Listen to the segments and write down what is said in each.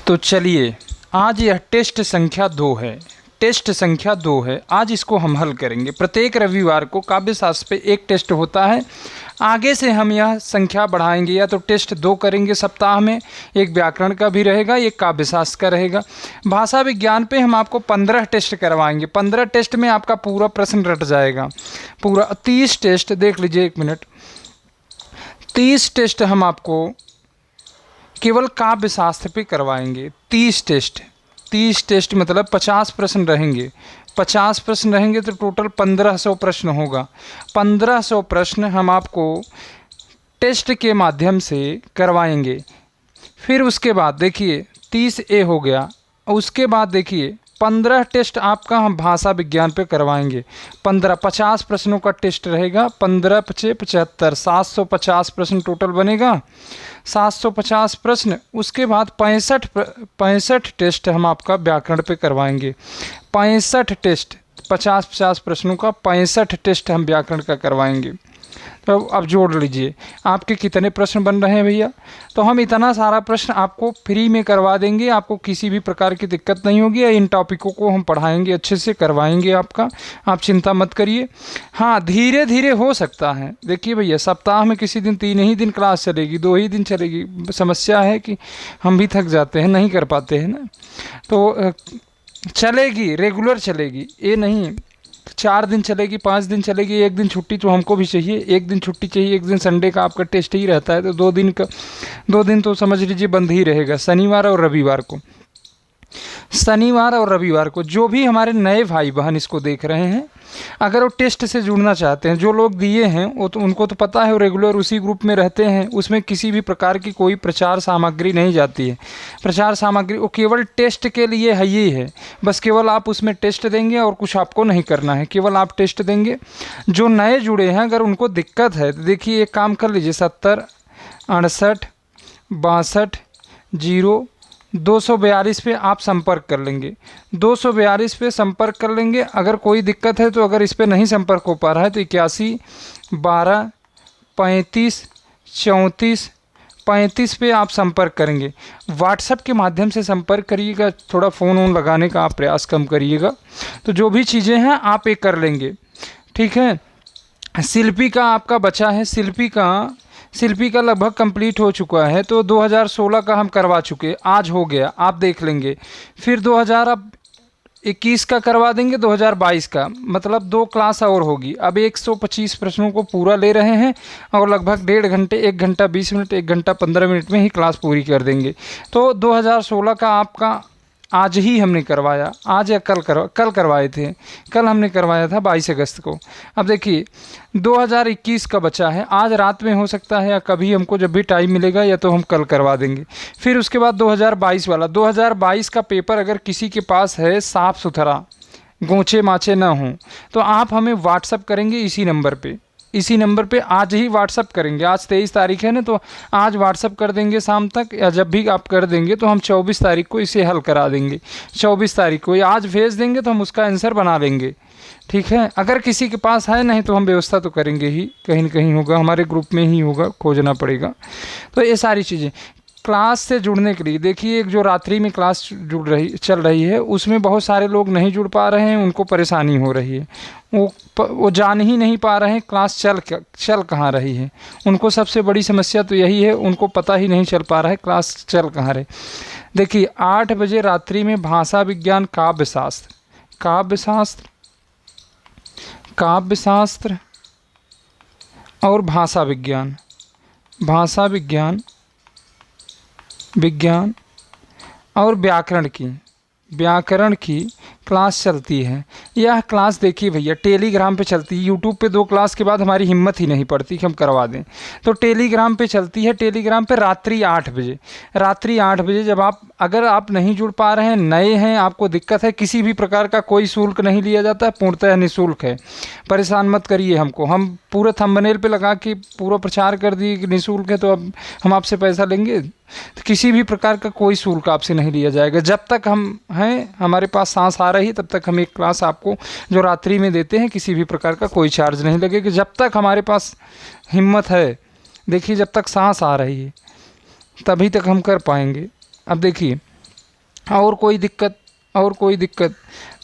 तो चलिए, आज यह टेस्ट संख्या 2 है। टेस्ट संख्या 2 है, आज इसको हम हल करेंगे। प्रत्येक रविवार को काव्य शास्त्र पे एक टेस्ट होता है। आगे से हम यह संख्या बढ़ाएंगे, या तो टेस्ट 2 करेंगे सप्ताह में, एक व्याकरण का भी रहेगा, एक काव्य शास्त्र का रहेगा। भाषा विज्ञान पे हम आपको 15 टेस्ट करवाएंगे। 15 टेस्ट में आपका पूरा प्रश्न रट जाएगा। पूरा 30 टेस्ट, देख लीजिए एक मिनट, 30 टेस्ट हम आपको केवल काव्य शास्त्र पे करवाएंगे। 30 टेस्ट मतलब 50 प्रश्न रहेंगे। 50 प्रश्न रहेंगे तो टोटल 1500 प्रश्न होगा। 1500 प्रश्न हम आपको टेस्ट के माध्यम से करवाएंगे। फिर उसके बाद देखिए 30A हो गया। उसके बाद देखिए 15 टेस्ट आपका हम भाषा विज्ञान पे करवाएंगे। 50 प्रश्नों का टेस्ट रहेगा। 15 × 5 = 75, 750 प्रश्न टोटल बनेगा। 750 प्रश्न। उसके बाद 65 टेस्ट हम आपका व्याकरण पे करवाएंगे। 65 टेस्ट, 50 प्रश्नों का 65 टेस्ट हम व्याकरण का करवाएंगे। तो अब जोड़ लीजिए आपके कितने प्रश्न बन रहे हैं भैया। तो हम इतना सारा प्रश्न आपको फ्री में करवा देंगे। आपको किसी भी प्रकार की दिक्कत नहीं होगी। इन टॉपिकों को हम पढ़ाएंगे, अच्छे से करवाएंगे आपका, आप चिंता मत करिए। हाँ, धीरे धीरे हो सकता है। देखिए भैया, सप्ताह में किसी दिन 3 ही दिन क्लास चलेगी, 2 ही दिन चलेगी। समस्या है कि हम भी थक जाते हैं, नहीं कर पाते हैं ना। तो चलेगी, रेगुलर चलेगी, ये नहीं 4 दिन चलेगी, 5 दिन चलेगी। 1 दिन छुट्टी तो हमको भी चाहिए, 1 दिन छुट्टी चाहिए। 1 दिन संडे का आपका टेस्ट ही रहता है, तो 2 दिन तो समझ लीजिए बंद ही रहेगा। शनिवार और रविवार को जो भी हमारे नए भाई बहन इसको देख रहे हैं, अगर वो टेस्ट से जुड़ना चाहते हैं, जो लोग दिए हैं वो तो उनको तो पता है, वो रेगुलर उसी ग्रुप में रहते हैं। उसमें किसी भी प्रकार की कोई प्रचार सामग्री नहीं जाती है। प्रचार सामग्री वो केवल टेस्ट के लिए है ही है। बस केवल आप उसमें टेस्ट देंगे और कुछ आपको नहीं करना है, केवल आप टेस्ट देंगे। जो नए जुड़े हैं, अगर उनको दिक्कत है तो देखिए एक काम कर लीजिए, 70 68 62 0 242 पे आप संपर्क कर लेंगे। 242 पे संपर्क कर लेंगे। अगर कोई दिक्कत है तो अगर इस पे नहीं संपर्क हो पा रहा है तो 81 12 35 34 35 पे आप संपर्क करेंगे। व्हाट्सएप के माध्यम से संपर्क करिएगा। थोड़ा फ़ोन वोन लगाने का आप प्रयास कम करिएगा। तो जो भी चीज़ें हैं आप ये कर लेंगे, ठीक है। शिल्पी का आपका बचा है। शिल्पी का लगभग कंप्लीट हो चुका है। तो 2016 का हम करवा चुके, आज हो गया, आप देख लेंगे। फिर 2021 का करवा देंगे, 2022 का, मतलब 2 क्लास और होगी। अब 125 प्रश्नों को पूरा ले रहे हैं और लगभग 1.5 घंटे, 1 घंटा 20 मिनट, 1 घंटा 15 मिनट में ही क्लास पूरी कर देंगे। तो 2016 का आपका आज ही हमने करवाया, आज या कल करवाए थे। कल हमने करवाया था 22 अगस्त को। अब देखिए 2021 का बचा है। आज रात में हो सकता है, या कभी हमको जब भी टाइम मिलेगा, या तो हम कल करवा देंगे। फिर उसके बाद 2022 वाला, 2022 का पेपर अगर किसी के पास है साफ़ सुथरा, गोंचे माचे ना हों, तो आप हमें व्हाट्सअप करेंगे इसी नंबर पे आज ही व्हाट्सअप करेंगे। आज 23 तारीख है ना, तो आज व्हाट्सअप कर देंगे शाम तक, या जब भी आप कर देंगे तो हम 24 तारीख को इसे हल करा देंगे। 24 तारीख को आज भेज देंगे तो हम उसका आंसर बना लेंगे, ठीक है। अगर किसी के पास है, नहीं तो हम व्यवस्था तो करेंगे ही, कहीं न कहीं होगा, हमारे ग्रुप में ही होगा, खोजना पड़ेगा। तो ये सारी चीज़ें क्लास से जुड़ने के लिए, देखिए एक जो रात्रि में क्लास चल रही है, उसमें बहुत सारे लोग नहीं जुड़ पा रहे हैं, उनको परेशानी हो रही है। वो जान ही नहीं पा रहे हैं क्लास चल कहाँ रही है। उनको सबसे बड़ी समस्या तो यही है, उनको पता ही नहीं चल पा रहा है क्लास चल कहाँ रही। देखिए 8 बजे रात्रि में भाषा विज्ञान, काव्य शास्त्र और भाषा विज्ञान और व्याकरण की क्लास चलती है। यह क्लास देखिए भैया टेलीग्राम पे चलती है। यूट्यूब पे 2 क्लास के बाद हमारी हिम्मत ही नहीं पड़ती कि हम करवा दें, तो टेलीग्राम पे चलती है। टेलीग्राम पे रात्रि 8 बजे जब अगर आप नहीं जुड़ पा रहे हैं, नए हैं, आपको दिक्कत है, किसी भी प्रकार का कोई शुल्क नहीं लिया जाता है, पूर्णतः निःशुल्क है। परेशान मत करिए हमको, हम पूरा थंबनेल पे लगा के पूरा प्रचार कर दिए कि निःशुल्क है, तो अब हम आपसे पैसा लेंगे? तो किसी भी प्रकार का कोई शुल्क आपसे नहीं लिया जाएगा। जब तक हम हैं, हमारे पास सांस आ रही है, तब तक हम एक क्लास आपको जो रात्रि में देते हैं, किसी भी प्रकार का कोई चार्ज नहीं लगेगा। जब तक हमारे पास हिम्मत है, देखिए जब तक सांस आ रही है तभी तक हम कर पाएंगे। अब देखिए और कोई दिक्कत? और कोई दिक्कत?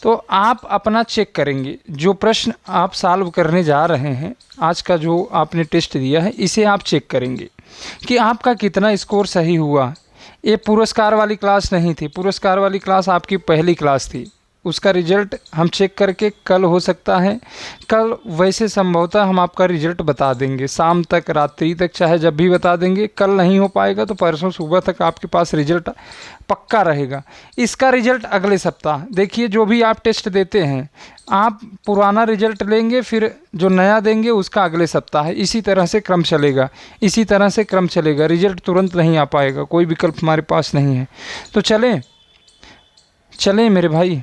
तो आप अपना चेक करेंगे, जो प्रश्न आप सॉल्व करने जा रहे हैं, आज का जो आपने टेस्ट दिया है, इसे आप चेक करेंगे कि आपका कितना स्कोर सही हुआ। ये पुरस्कार वाली क्लास नहीं थी, पुरस्कार वाली क्लास आपकी पहली क्लास थी। उसका रिजल्ट हम चेक करके कल, हो सकता है कल, वैसे संभवतः हम आपका रिजल्ट बता देंगे शाम तक, रात्रि तक, चाहे जब भी बता देंगे। कल नहीं हो पाएगा तो परसों सुबह तक आपके पास रिजल्ट पक्का रहेगा। इसका रिजल्ट अगले सप्ताह। देखिए, जो भी आप टेस्ट देते हैं, आप पुराना रिजल्ट लेंगे, फिर जो नया देंगे उसका अगले सप्ताह। इसी तरह से क्रम चलेगा, इसी तरह से क्रम चलेगा। रिजल्ट तुरंत नहीं आ पाएगा, कोई विकल्प हमारे पास नहीं है। तो चलें मेरे भाई,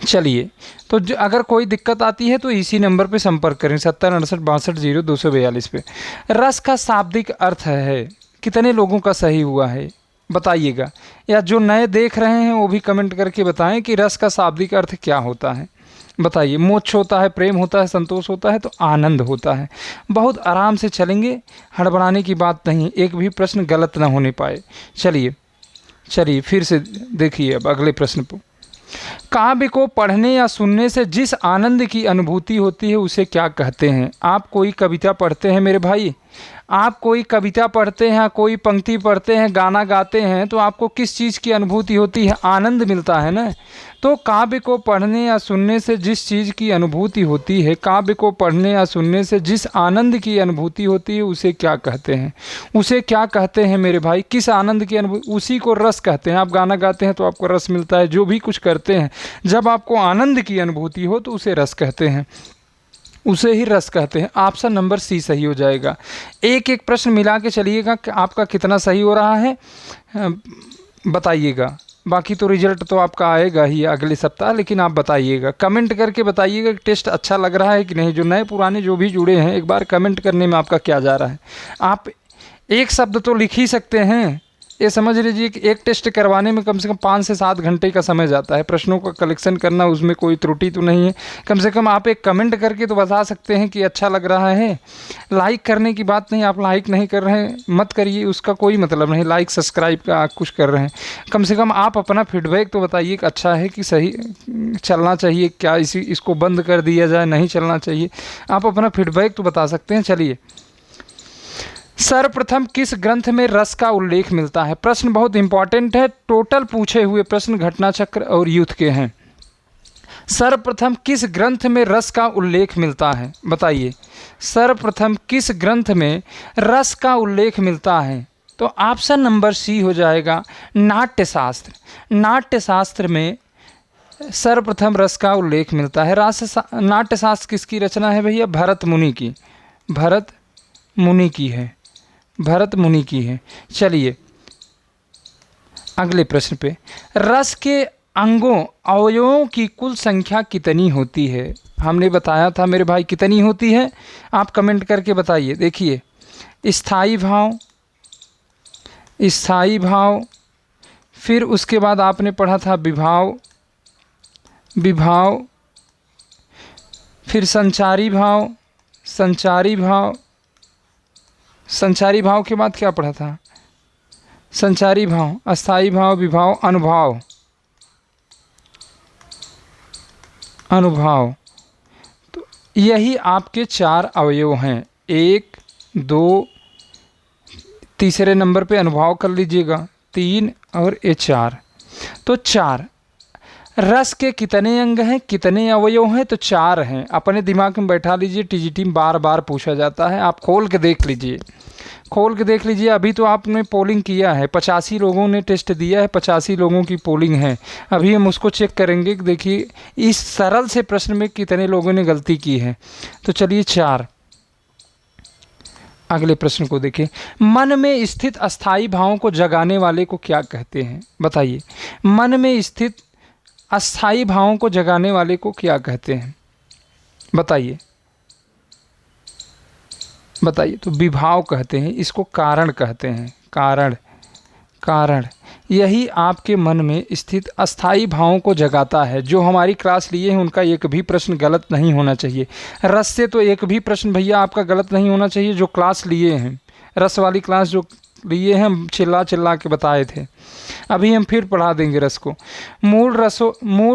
चलिए। तो अगर कोई दिक्कत आती है तो इसी नंबर पे संपर्क करें, 70 68 62 0 242 पे। रस का शाब्दिक अर्थ है, कितने लोगों का सही हुआ है बताइएगा, या जो नए देख रहे हैं वो भी कमेंट करके बताएं कि रस का शाब्दिक अर्थ क्या होता है। बताइए। मोक्ष होता है, प्रेम होता है, संतोष होता है, तो आनंद होता है। बहुत आराम से चलेंगे, हड़बड़ाने की बात नहीं, एक भी प्रश्न गलत ना होने पाए। चलिए फिर से देखिए अब अगले प्रश्न पर। काव्य को पढ़ने या सुनने से जिस आनंद की अनुभूति होती है उसे क्या कहते हैं? आप कोई कविता पढ़ते हैं मेरे भाई, आप कोई कविता पढ़ते हैं, कोई पंक्ति पढ़ते हैं, गाना गाते हैं, तो आपको किस चीज़ की अनुभूति होती है? आनंद मिलता है ना। तो काव्य को पढ़ने या सुनने से जिस चीज़ की अनुभूति होती है, काव्य को पढ़ने या सुनने से जिस आनंद की अनुभूति होती है उसे क्या कहते हैं? उसे क्या कहते हैं मेरे भाई? किस आनंद की अनुभूति? उसी को रस कहते हैं। आप गाना गाते हैं तो आपको रस मिलता है, जो भी कुछ करते हैं जब आपको आनंद की अनुभूति हो तो उसे रस कहते हैं, उसे ही रस कहते हैं। ऑप्शन नंबर सी सही हो जाएगा। एक एक प्रश्न मिला के चलिएगा कि आपका कितना सही हो रहा है, बताइएगा। बाकी तो रिजल्ट तो आपका आएगा ही अगले सप्ताह, लेकिन आप बताइएगा, कमेंट करके बताइएगा कि टेस्ट अच्छा लग रहा है कि नहीं। जो नए पुराने जो भी जुड़े हैं, एक बार कमेंट करने में आपका क्या जा रहा है। आप एक शब्द तो लिख ही सकते हैं। ये समझ लीजिए कि एक टेस्ट करवाने में कम से कम 5 से 7 घंटे का समय जाता है। प्रश्नों का कलेक्शन करना, उसमें कोई त्रुटि तो नहीं है। कम से कम आप एक कमेंट करके तो बता सकते हैं कि अच्छा लग रहा है। लाइक करने की बात नहीं, आप लाइक नहीं कर रहे हैं, मत करिए, उसका कोई मतलब नहीं। लाइक सब्सक्राइब का आप कुछ कर रहे हैं, कम से कम आप अपना फीडबैक तो बताइए कि अच्छा है कि सही चलना चाहिए, क्या इसको बंद कर दिया जाए, नहीं चलना चाहिए। आप अपना फीडबैक तो बता सकते हैं। चलिए, सर्वप्रथम किस ग्रंथ में रस का उल्लेख मिलता है? प्रश्न बहुत इंपॉर्टेंट है। टोटल पूछे हुए प्रश्न घटना चक्र और युद्ध के हैं। सर्वप्रथम किस ग्रंथ में रस का उल्लेख मिलता है? बताइए, सर्वप्रथम किस ग्रंथ में रस का उल्लेख मिलता है? तो ऑप्शन नंबर सी हो जाएगा, नाट्यशास्त्र। नाट्यशास्त्र में सर्वप्रथम रस का उल्लेख मिलता है। नाट्यशास्त्र किसकी रचना है भैया? भरत मुनि की। भरत मुनि की है, भरत मुनि की है। चलिए अगले प्रश्न पे। रस के अंगों, अवयवों की कुल संख्या कितनी होती है? हमने बताया था मेरे भाई, कितनी होती है? आप कमेंट करके बताइए। देखिए, स्थायी भाव, स्थायी भाव, फिर उसके बाद आपने पढ़ा था विभाव, विभाव, फिर संचारी भाव, संचारी भाव, संचारी भाव के बाद क्या पढ़ा था? संचारी भाव, अस्थाई भाव, विभाव, अनुभाव, अनुभाव। तो यही आपके 4 अवयव हैं। 1, 2, तीसरे नंबर पे अनुभाव कर लीजिएगा, 3 और ये 4। तो 4। रस के कितने अंग हैं, कितने अवयव हैं? तो 4 हैं। अपने दिमाग में बैठा लीजिए, टीजीटी में बार बार पूछा जाता है। आप खोल के देख लीजिए, खोल के देख लीजिए। अभी तो आपने पोलिंग किया है, 85 लोगों ने टेस्ट दिया है, 85 लोगों की पोलिंग है। अभी हम उसको चेक करेंगे कि देखिए इस सरल से प्रश्न में कितने लोगों ने गलती की है। तो चलिए 4। अगले प्रश्न को देखिए। मन में स्थित अस्थाई भावों को जगाने वाले को क्या कहते हैं? बताइए, मन में स्थित अस्थाई भावों को जगाने वाले को क्या कहते हैं? बताइए, बताइए। तो विभाव कहते हैं, इसको कारण कहते हैं, कारण, कारण। यही आपके मन में स्थित अस्थाई भावों को जगाता है। जो हमारी क्लास लिए हैं उनका एक भी प्रश्न गलत नहीं होना चाहिए। रस से तो एक भी प्रश्न भैया आपका गलत नहीं होना चाहिए। जो क्लास लिए हैं, रस वाली क्लास जो लिए हैं, हम चिल्ला चिल्ला के बताए थे। अभी हम फिर पढ़ा देंगे रस को। मूल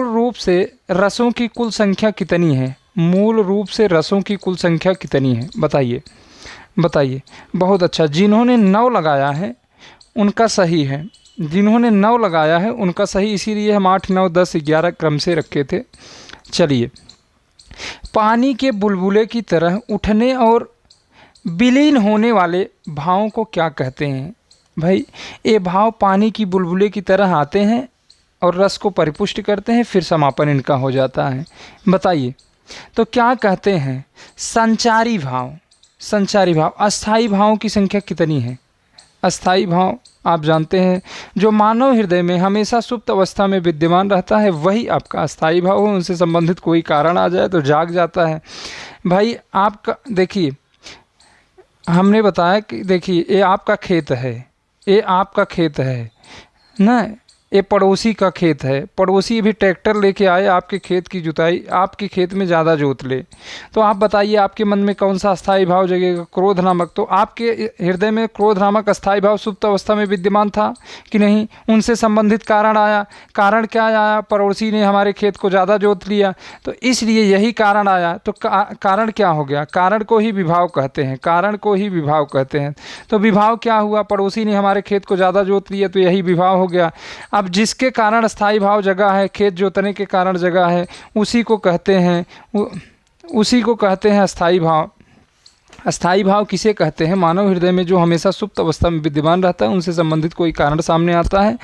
रूप से रसों की कुल संख्या कितनी है? मूल रूप से रसों की कुल संख्या कितनी है? बताइए बताइए। बहुत अच्छा, जिन्होंने 9 लगाया है उनका सही है, जिन्होंने 9 लगाया है उनका सही, इसीलिए हम 8, 9, 10, 11 क्रम से रखे थे। चलिए, पानी के बुलबुले की तरह उठने और विलीन होने वाले भावों को क्या कहते हैं? भाई, ये भाव पानी की बुलबुले की तरह आते हैं और रस को परिपुष्ट करते हैं, फिर समापन इनका हो जाता है। बताइए, तो क्या कहते हैं? संचारी भाव। संचारी भाव। अस्थाई भावों की संख्या कितनी है? अस्थाई भाव आप जानते हैं, जो मानव हृदय में हमेशा सुप्त अवस्था में विद्यमान रहता है वही आपका अस्थाई भाव है। उनसे संबंधित कोई कारण आ जाए तो जाग जाता है। भाई, आपका देखिए, हमने बताया कि देखिए, ये आपका खेत है, ये आपका खेत है ना, ये पड़ोसी का खेत है। पड़ोसी भी ट्रैक्टर लेके आए, आपके खेत की जुताई, आपके खेत में ज़्यादा जोत ले, तो आप बताइए आपके मन में कौन सा अस्थाई भाव जगेगा? क्रोध नामक। तो आपके हृदय में क्रोध नामक अस्थाई भाव सुप्त अवस्था में विद्यमान था कि नहीं? उनसे संबंधित कारण आया। कारण क्या आया? पड़ोसी ने हमारे खेत को ज़्यादा जोत लिया, तो इसलिए यही कारण आया। तो कारण क्या हो गया? कारण को ही विभाव कहते हैं, कारण को ही विभाव कहते हैं। तो विभाव क्या हुआ? पड़ोसी ने हमारे खेत को ज़्यादा जोत लिया, तो यही विभाव हो गया। अब जिसके कारण स्थायी भाव जगह है, खेत जोतने के कारण जगह है, उसी को कहते हैं अस्थाई भाव। अस्थाई भाव किसे कहते हैं? मानव हृदय में जो हमेशा सुप्त अवस्था में विद्यमान रहता है, उनसे संबंधित कोई कारण सामने आता है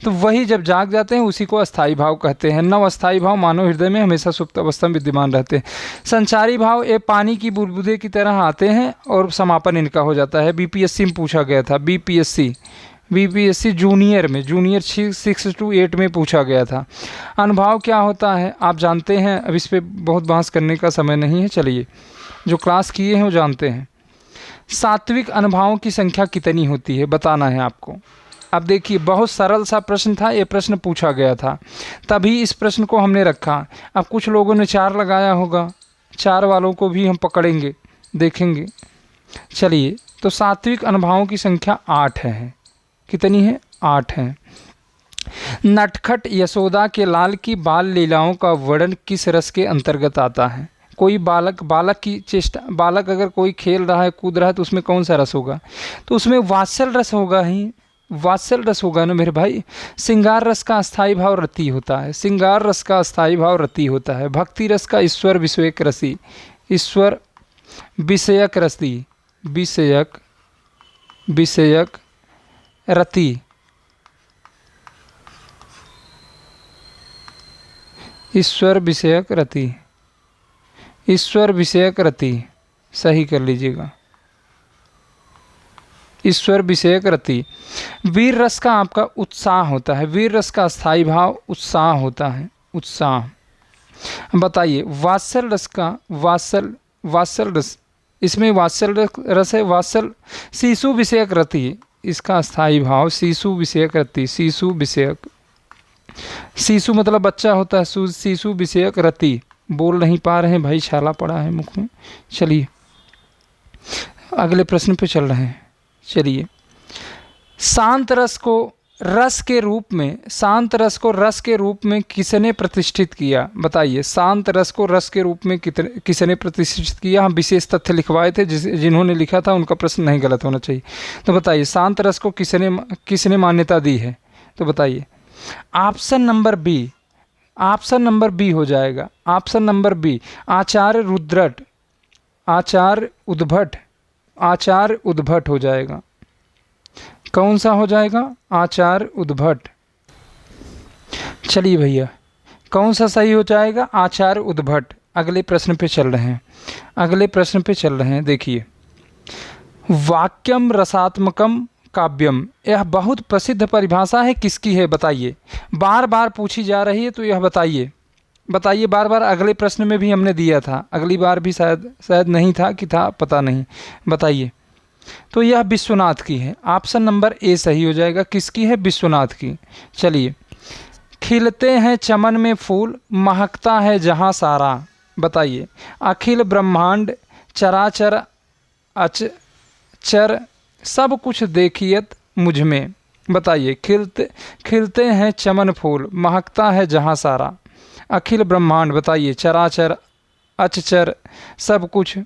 तो वही जब जाग जाते हैं उसी को अस्थाई भाव कहते हैं। 9 अस्थाई भाव मानव हृदय में हमेशा सुप्त अवस्था में विद्यमान रहते हैं। संचारी भाव ये पानी की बुलबुले की तरह आते हैं और समापन इनका हो जाता है। बीपीएससी में पूछा गया था, बीपीएससी जूनियर 6 to 8 में पूछा गया था। अनुभाव क्या होता है आप जानते हैं, अब इस पर बहुत बहस करने का समय नहीं है। चलिए, जो क्लास किए हैं वो जानते हैं। सात्विक अनुभावों की संख्या कितनी होती है बताना है आपको। अब देखिए, बहुत सरल सा प्रश्न था, ये प्रश्न पूछा गया था, तभी इस प्रश्न को हमने रखा। अब कुछ लोगों ने 4 लगाया होगा, 4 वालों को भी हम पकड़ेंगे, देखेंगे। चलिए, तो सात्विक अनुभावों की संख्या 8 है। कितनी है? 8 है। नटखट यशोदा के लाल की बाल लीलाओं का वर्णन किस रस के अंतर्गत आता है? कोई बालक की चेष्टा, बालक अगर कोई खेल रहा है, कूद रहा है, तो उसमें कौन सा रस होगा? तो उसमें वात्सल रस होगा ही, वात्सल रस होगा ना मेरे भाई। श्रृंगार रस का अस्थाई भाव रति होता है, श्रृंगार रस का अस्थाई भाव रति होता है। भक्ति रस का ईश्वर विषयक रसी, ईश्वर विषयक रसी, विषयक रति, ईश्वर विषयक रति, ईश्वर विषयक रति, सही कर लीजिएगा, ईश्वर विषयक रति। वीर रस का आपका उत्साह होता है, वीर रस का स्थायी भाव उत्साह होता है, उत्साह। बताइए, वात्सल रस का, वात्सल रस, इसमें वात्सल रस है, वात्सल शिशु विषयक रति, इसका स्थायी भाव शिशु विषयक रति, शिशु विषयक, शिशु मतलब बच्चा होता है, शिशु विषयक रति। बोल नहीं पा रहे हैं भाई, छाला पड़ा है मुख में। चलिए, अगले प्रश्न पे चल रहे हैं। चलिए, शांत रस को रस के रूप में, शांत रस को रस के रूप में किसने प्रतिष्ठित किया? बताइए, शांत रस को रस के रूप में किसने प्रतिष्ठित किया? हम विशेष तथ्य लिखवाए थे, जिन्होंने लिखा था उनका प्रश्न नहीं गलत होना चाहिए। तो बताइए, शांत रस को किसने मान्यता दी है? तो बताइए, option number B, option number B हो जाएगा, option number B, Acharya Rudrata, Acharya Udbhata, Acharya Udbhata हो जाएगा। कौन सा हो जाएगा? आचार्य उद्भट। चलिए भैया, कौन सा सही हो जाएगा? आचार्य उद्भट। अगले प्रश्न पे चल रहे हैं, अगले प्रश्न पे चल रहे हैं। देखिए, वाक्यम रसात्मकम काव्यम, यह बहुत प्रसिद्ध परिभाषा है, किसकी है? बताइए, बार बार पूछी जा रही है, तो यह बताइए, बताइए बार बार। अगले प्रश्न में भी हमने दिया था, अगली बार भी शायद नहीं था कि था, पता नहीं। बताइए, तो यह विश्वनाथ की है, ऑप्शन नंबर ए सही हो जाएगा। किसकी है? विश्वनाथ की। चलिए, खिलते हैं चमन में फूल, महकता है जहाँ सारा। बताइए, अखिल ब्रह्मांड चराचर अचर सब कुछ देखियत मुझ में। बताइए, खिलते खिलते हैं चमन फूल, महकता है जहाँ सारा। अखिल ब्रह्मांड, बताइए, चराचर अचचर सब कुछ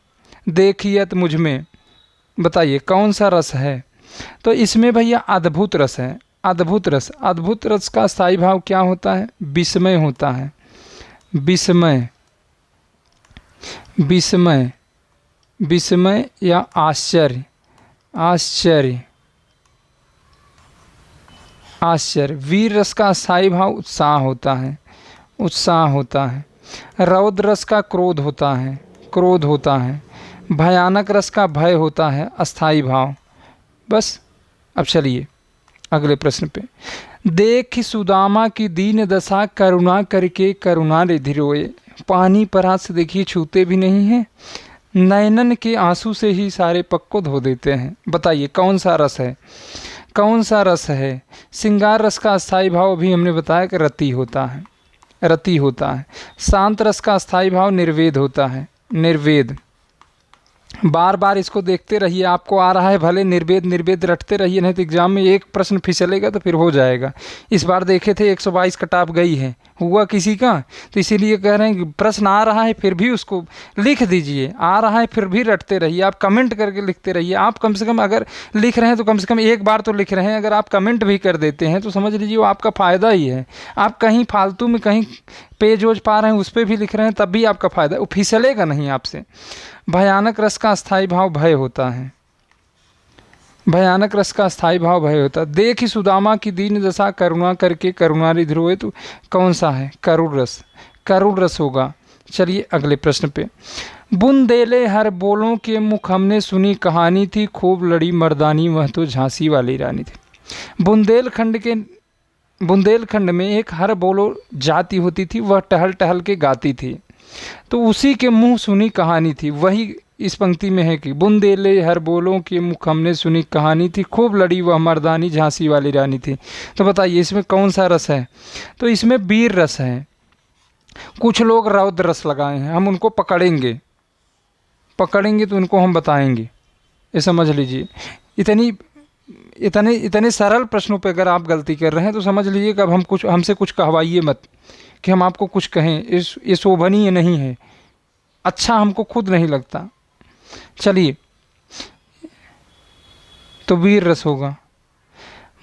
देखियत मुझ में। बताइए कौन सा रस है? तो इसमें भैया अद्भुत रस है। अद्भुत रस, अद्भुत रस का स्थायी भाव क्या होता है? विस्मय होता है। विस्मय, विस्मय, विस्मय या आश्चर्य, आश्चर्य, आश्चर्य। वीर रस का स्थायी भाव उत्साह होता है, उत्साह होता है। रौद्र रस का क्रोध होता है, क्रोध होता है। भयानक रस का भय होता है, अस्थाई भाव। बस, अब चलिए अगले प्रश्न पे। देख सुदामा की दीन दशा, करुणा करके करुणा रिधि रोए। पानी पर हाथ से देखिए, छूते भी नहीं हैं, नयनन के आंसू से ही सारे पक को धो देते हैं। बताइए कौन सा रस है? कौन सा रस है? श्रृंगार रस का अस्थाई भाव अभी हमने बताया कि रति होता है, रति होता है। शांत रस का अस्थाई भाव निर्वेद होता है, निर्वेद। बार बार इसको देखते रहिए, आपको आ रहा है भले निर्वेद निर्वेद रटते रहिए, नहीं तो एग्जाम में एक प्रश्न फिसलेगा तो फिर हो जाएगा। इस बार देखे थे 122 कटाप गई है, हुआ किसी का? तो इसीलिए कह रहे हैं कि प्रश्न आ रहा है फिर भी उसको लिख दीजिए, आ रहा है फिर भी रटते रहिए। आप कमेंट करके लिखते रहिए। आप कम से कम अगर लिख रहे हैं तो कम से कम एक बार तो लिख रहे हैं। अगर आप कमेंट भी कर देते हैं तो समझ लीजिए वो आपका फ़ायदा ही है। आप कहीं फालतू में कहीं पेज वोज पा रहे हैं उस पर भी लिख रहे हैं तब भी आपका फ़ायदा है, वो फिसलेगा नहीं आपसे। भयानक रस का अस्थाई भाव भय होता है, भयानक रस का अस्थाई भाव भय होता है। देख सुदामा की दीन दशा, करुणा करके करुणा रिधि रोए। तो कौन सा है? करुण रस, करुण रस होगा। चलिए अगले प्रश्न पे। बुंदेले हर बोलों के मुख, हमने सुनी कहानी थी, खूब लड़ी मर्दानी, वह तो झांसी वाली रानी थी। बुंदेलखंड में एक हर बोलो जाति होती थी, वह टहल टहल के गाती थी, तो उसी के मुंह सुनी कहानी थी। वही इस पंक्ति में है कि बुंदेले हर बोलों के मुख, हमने सुनी कहानी थी, खूब लड़ी वह मर्दानी, झांसी वाली रानी थी। तो बताइए इसमें कौन सा रस है? तो इसमें वीर रस है। कुछ लोग रौद्र रस लगाए हैं, हम उनको पकड़ेंगे, पकड़ेंगे तो उनको हम बताएंगे, ये समझ लीजिए। इतने सरल प्रश्नों पे अगर आप गलती कर रहे हैं तो समझ लीजिए कि अब हमसे कुछ कहवाइए मत कि हम आपको कुछ कहें, ये शोभनीय नहीं है, अच्छा हमको खुद नहीं लगता। चलिए, तो वीर रस होगा।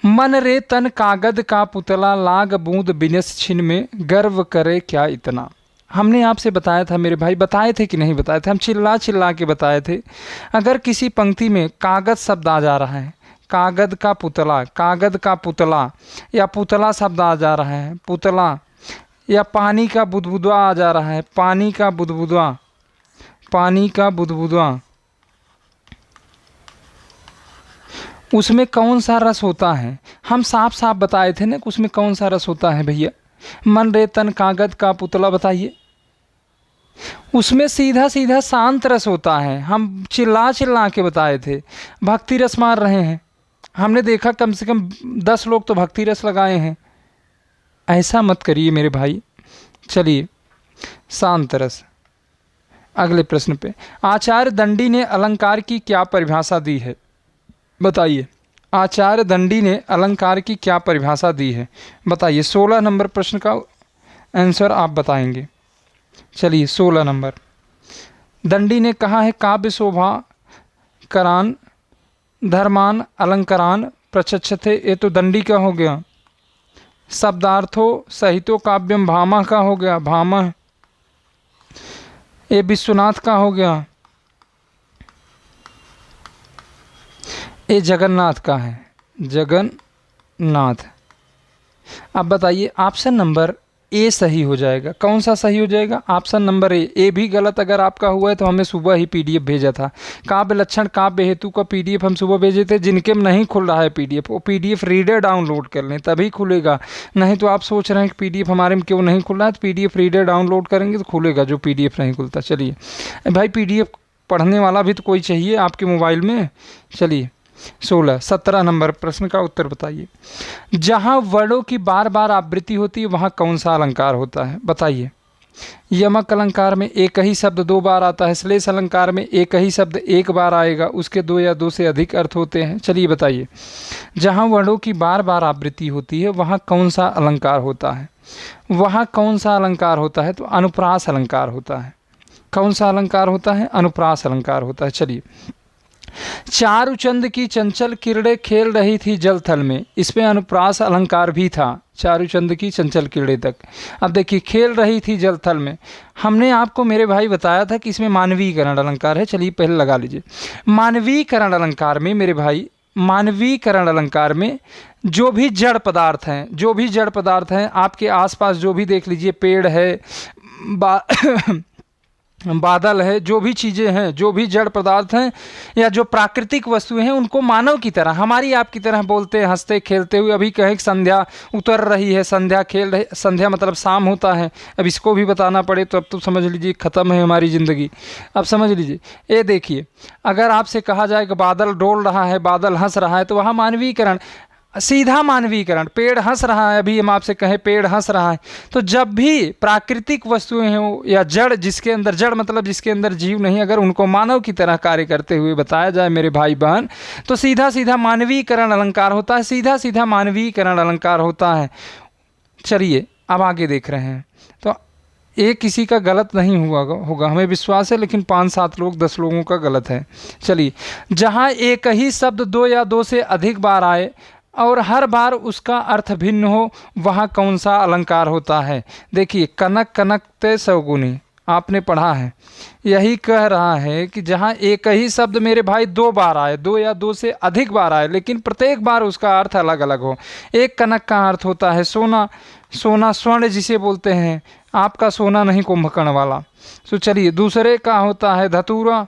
मन रे तन कागद का पुतला, लाग बूंद बिनस छिन में, गर्व करे क्या इतना। हमने आपसे बताया था मेरे भाई, बताए थे कि नहीं बताए थे? हम चिल्ला चिल्ला के बताए थे। अगर किसी पंक्ति में कागज शब्द आ जा रहा है, कागद का पुतला, कागद का पुतला, या पुतला शब्द आ जा रहा है, पुतला, या पानी का बुदबुदा आ जा रहा है, पानी का बुदबुदा, पानी का बुदबुदा, उसमें कौन सा रस होता है? हम साफ साफ बताए थे ना कि उसमें कौन सा रस होता है भैया। मन रे तन कागज का पुतला, बताइए। उसमें सीधा सीधा शांत रस होता है। हम चिल्ला चिल्ला के बताए थे। भक्ति रस मार रहे हैं, हमने देखा कम से कम 10 लोग तो भक्ति रस लगाए हैं। ऐसा मत करिए मेरे भाई। चलिए, शांत रस। अगले प्रश्न पे। आचार्य दंडी ने अलंकार की क्या परिभाषा दी है? बताइए, आचार्य दंडी ने अलंकार की क्या परिभाषा दी है? बताइए। 16 नंबर प्रश्न का आंसर आप बताएंगे। चलिए, 16 नंबर। दंडी ने कहा है, काव्य शोभा करान धर्मान अलंकारान प्रचक्षते। ये तो दंडी का हो गया। शब्दार्थो सहितो काव्यम भामा का हो गया, भामा। ये विश्वनाथ का हो गया, ये जगन्नाथ का है, जगन्नाथ। अब बताइए, ऑप्शन नंबर ए सही हो जाएगा। कौन सा सही हो जाएगा? Option number A. ए भी गलत अगर आपका हुआ है तो हमें सुबह ही पीडीएफ भेजा था। काव्य लक्षण काव्य हेतु का पीडीएफ हम सुबह भेजे थे। जिनके में नहीं खुल रहा है पीडीएफ, वो पीडीएफ रीडर डाउनलोड कर लें तभी खुलेगा। नहीं तो आप सोच रहे हैं कि पीडीएफ हमारे में क्यों नहीं खुल रहा है, तो पीडीएफ रीडर डाउनलोड करेंगे तो खुलेगा, जो पीडीएफ नहीं खुलता। चलिए भाई, पीडीएफ पढ़ने वाला भी तो कोई चाहिए आपके मोबाइल में। चलिए, 17 नंबर प्रश्न का उत्तर बताइए। जहाँ वर्णों की बार बार आवृत्ति होती है वहाँ कौन सा अलंकार होता है? बताइए। यमक अलंकार में एक ही शब्द दो बार आता है, श्लेष अलंकार में एक ही शब्द एक बार आएगा, उसके दो या दो से अधिक अर्थ होते हैं। चलिए बताइए, जहाँ वर्णों की बार बार आवृत्ति होती है वहाँ कौन सा अलंकार होता है? वहाँ कौन सा अलंकार होता है? तो अनुप्रास अलंकार होता है। कौन सा अलंकार होता है? अनुप्रास अलंकार होता है। चलिए, चारुचंद की चंचल किरणें खेल रही थी जल थल में, इसमें अनुप्रास अलंकार भी था। चारुचंद की चंचल किरणें तक, अब देखिए खेल रही थी जल थल में, हमने आपको मेरे भाई बताया था कि इसमें मानवीकरण अलंकार है। चलिए पहले लगा लीजिए, मानवीकरण अलंकार में मेरे भाई, मानवीकरण अलंकार में जो भी जड़ पदार्थ हैं, जो भी जड़ पदार्थ हैं आपके आसपास, जो भी देख लीजिए, पेड़ है, बादल है, जो भी चीज़ें हैं, जो भी जड़ पदार्थ हैं या जो प्राकृतिक वस्तुएं हैं, उनको मानव की तरह, हमारी आपकी तरह बोलते हैं, हंसते खेलते हुए। अभी कहें संध्या उतर रही है, संध्या खेल रही, संध्या मतलब शाम होता है। अब इसको भी बताना पड़े तो अब तो समझ लीजिए ख़त्म है हमारी ज़िंदगी। अब समझ लीजिए, ये देखिए, अगर आपसे कहा जाए कि बादल डोल रहा है, बादल हंस रहा है, तो वहाँ मानवीकरण, सीधा मानवीकरण। पेड़ हंस रहा है, अभी हम आपसे कहें पेड़ हंस रहा है, तो जब भी प्राकृतिक वस्तुएं हो या जड़, जिसके अंदर, जड़ मतलब जिसके अंदर जीव नहीं, अगर उनको मानव की तरह कार्य करते हुए बताया जाए मेरे भाई बहन, तो सीधा सीधा मानवीकरण अलंकार होता है, सीधा सीधा मानवीकरण अलंकार होता है। चलिए अब आगे देख रहे हैं, तो ये किसी का गलत नहीं होगा हमें विश्वास है, लेकिन 5-7 लोग 10 लोगों का गलत है। चलिए, जहाँ एक ही शब्द दो या दो से अधिक बार आए और हर बार उसका अर्थ भिन्न हो, वहाँ कौन सा अलंकार होता है? देखिए, कनक कनकते सौगुनी आपने पढ़ा है, यही कह रहा है कि जहाँ एक ही शब्द मेरे भाई दो बार आए, दो या दो से अधिक बार आए, लेकिन प्रत्येक बार उसका अर्थ अलग अलग हो। एक कनक का अर्थ होता है सोना, सोना स्वर्ण जिसे बोलते हैं, आपका सोना नहीं कुंभकर्ण वाला। तो चलिए, दूसरे का होता है धतूरा,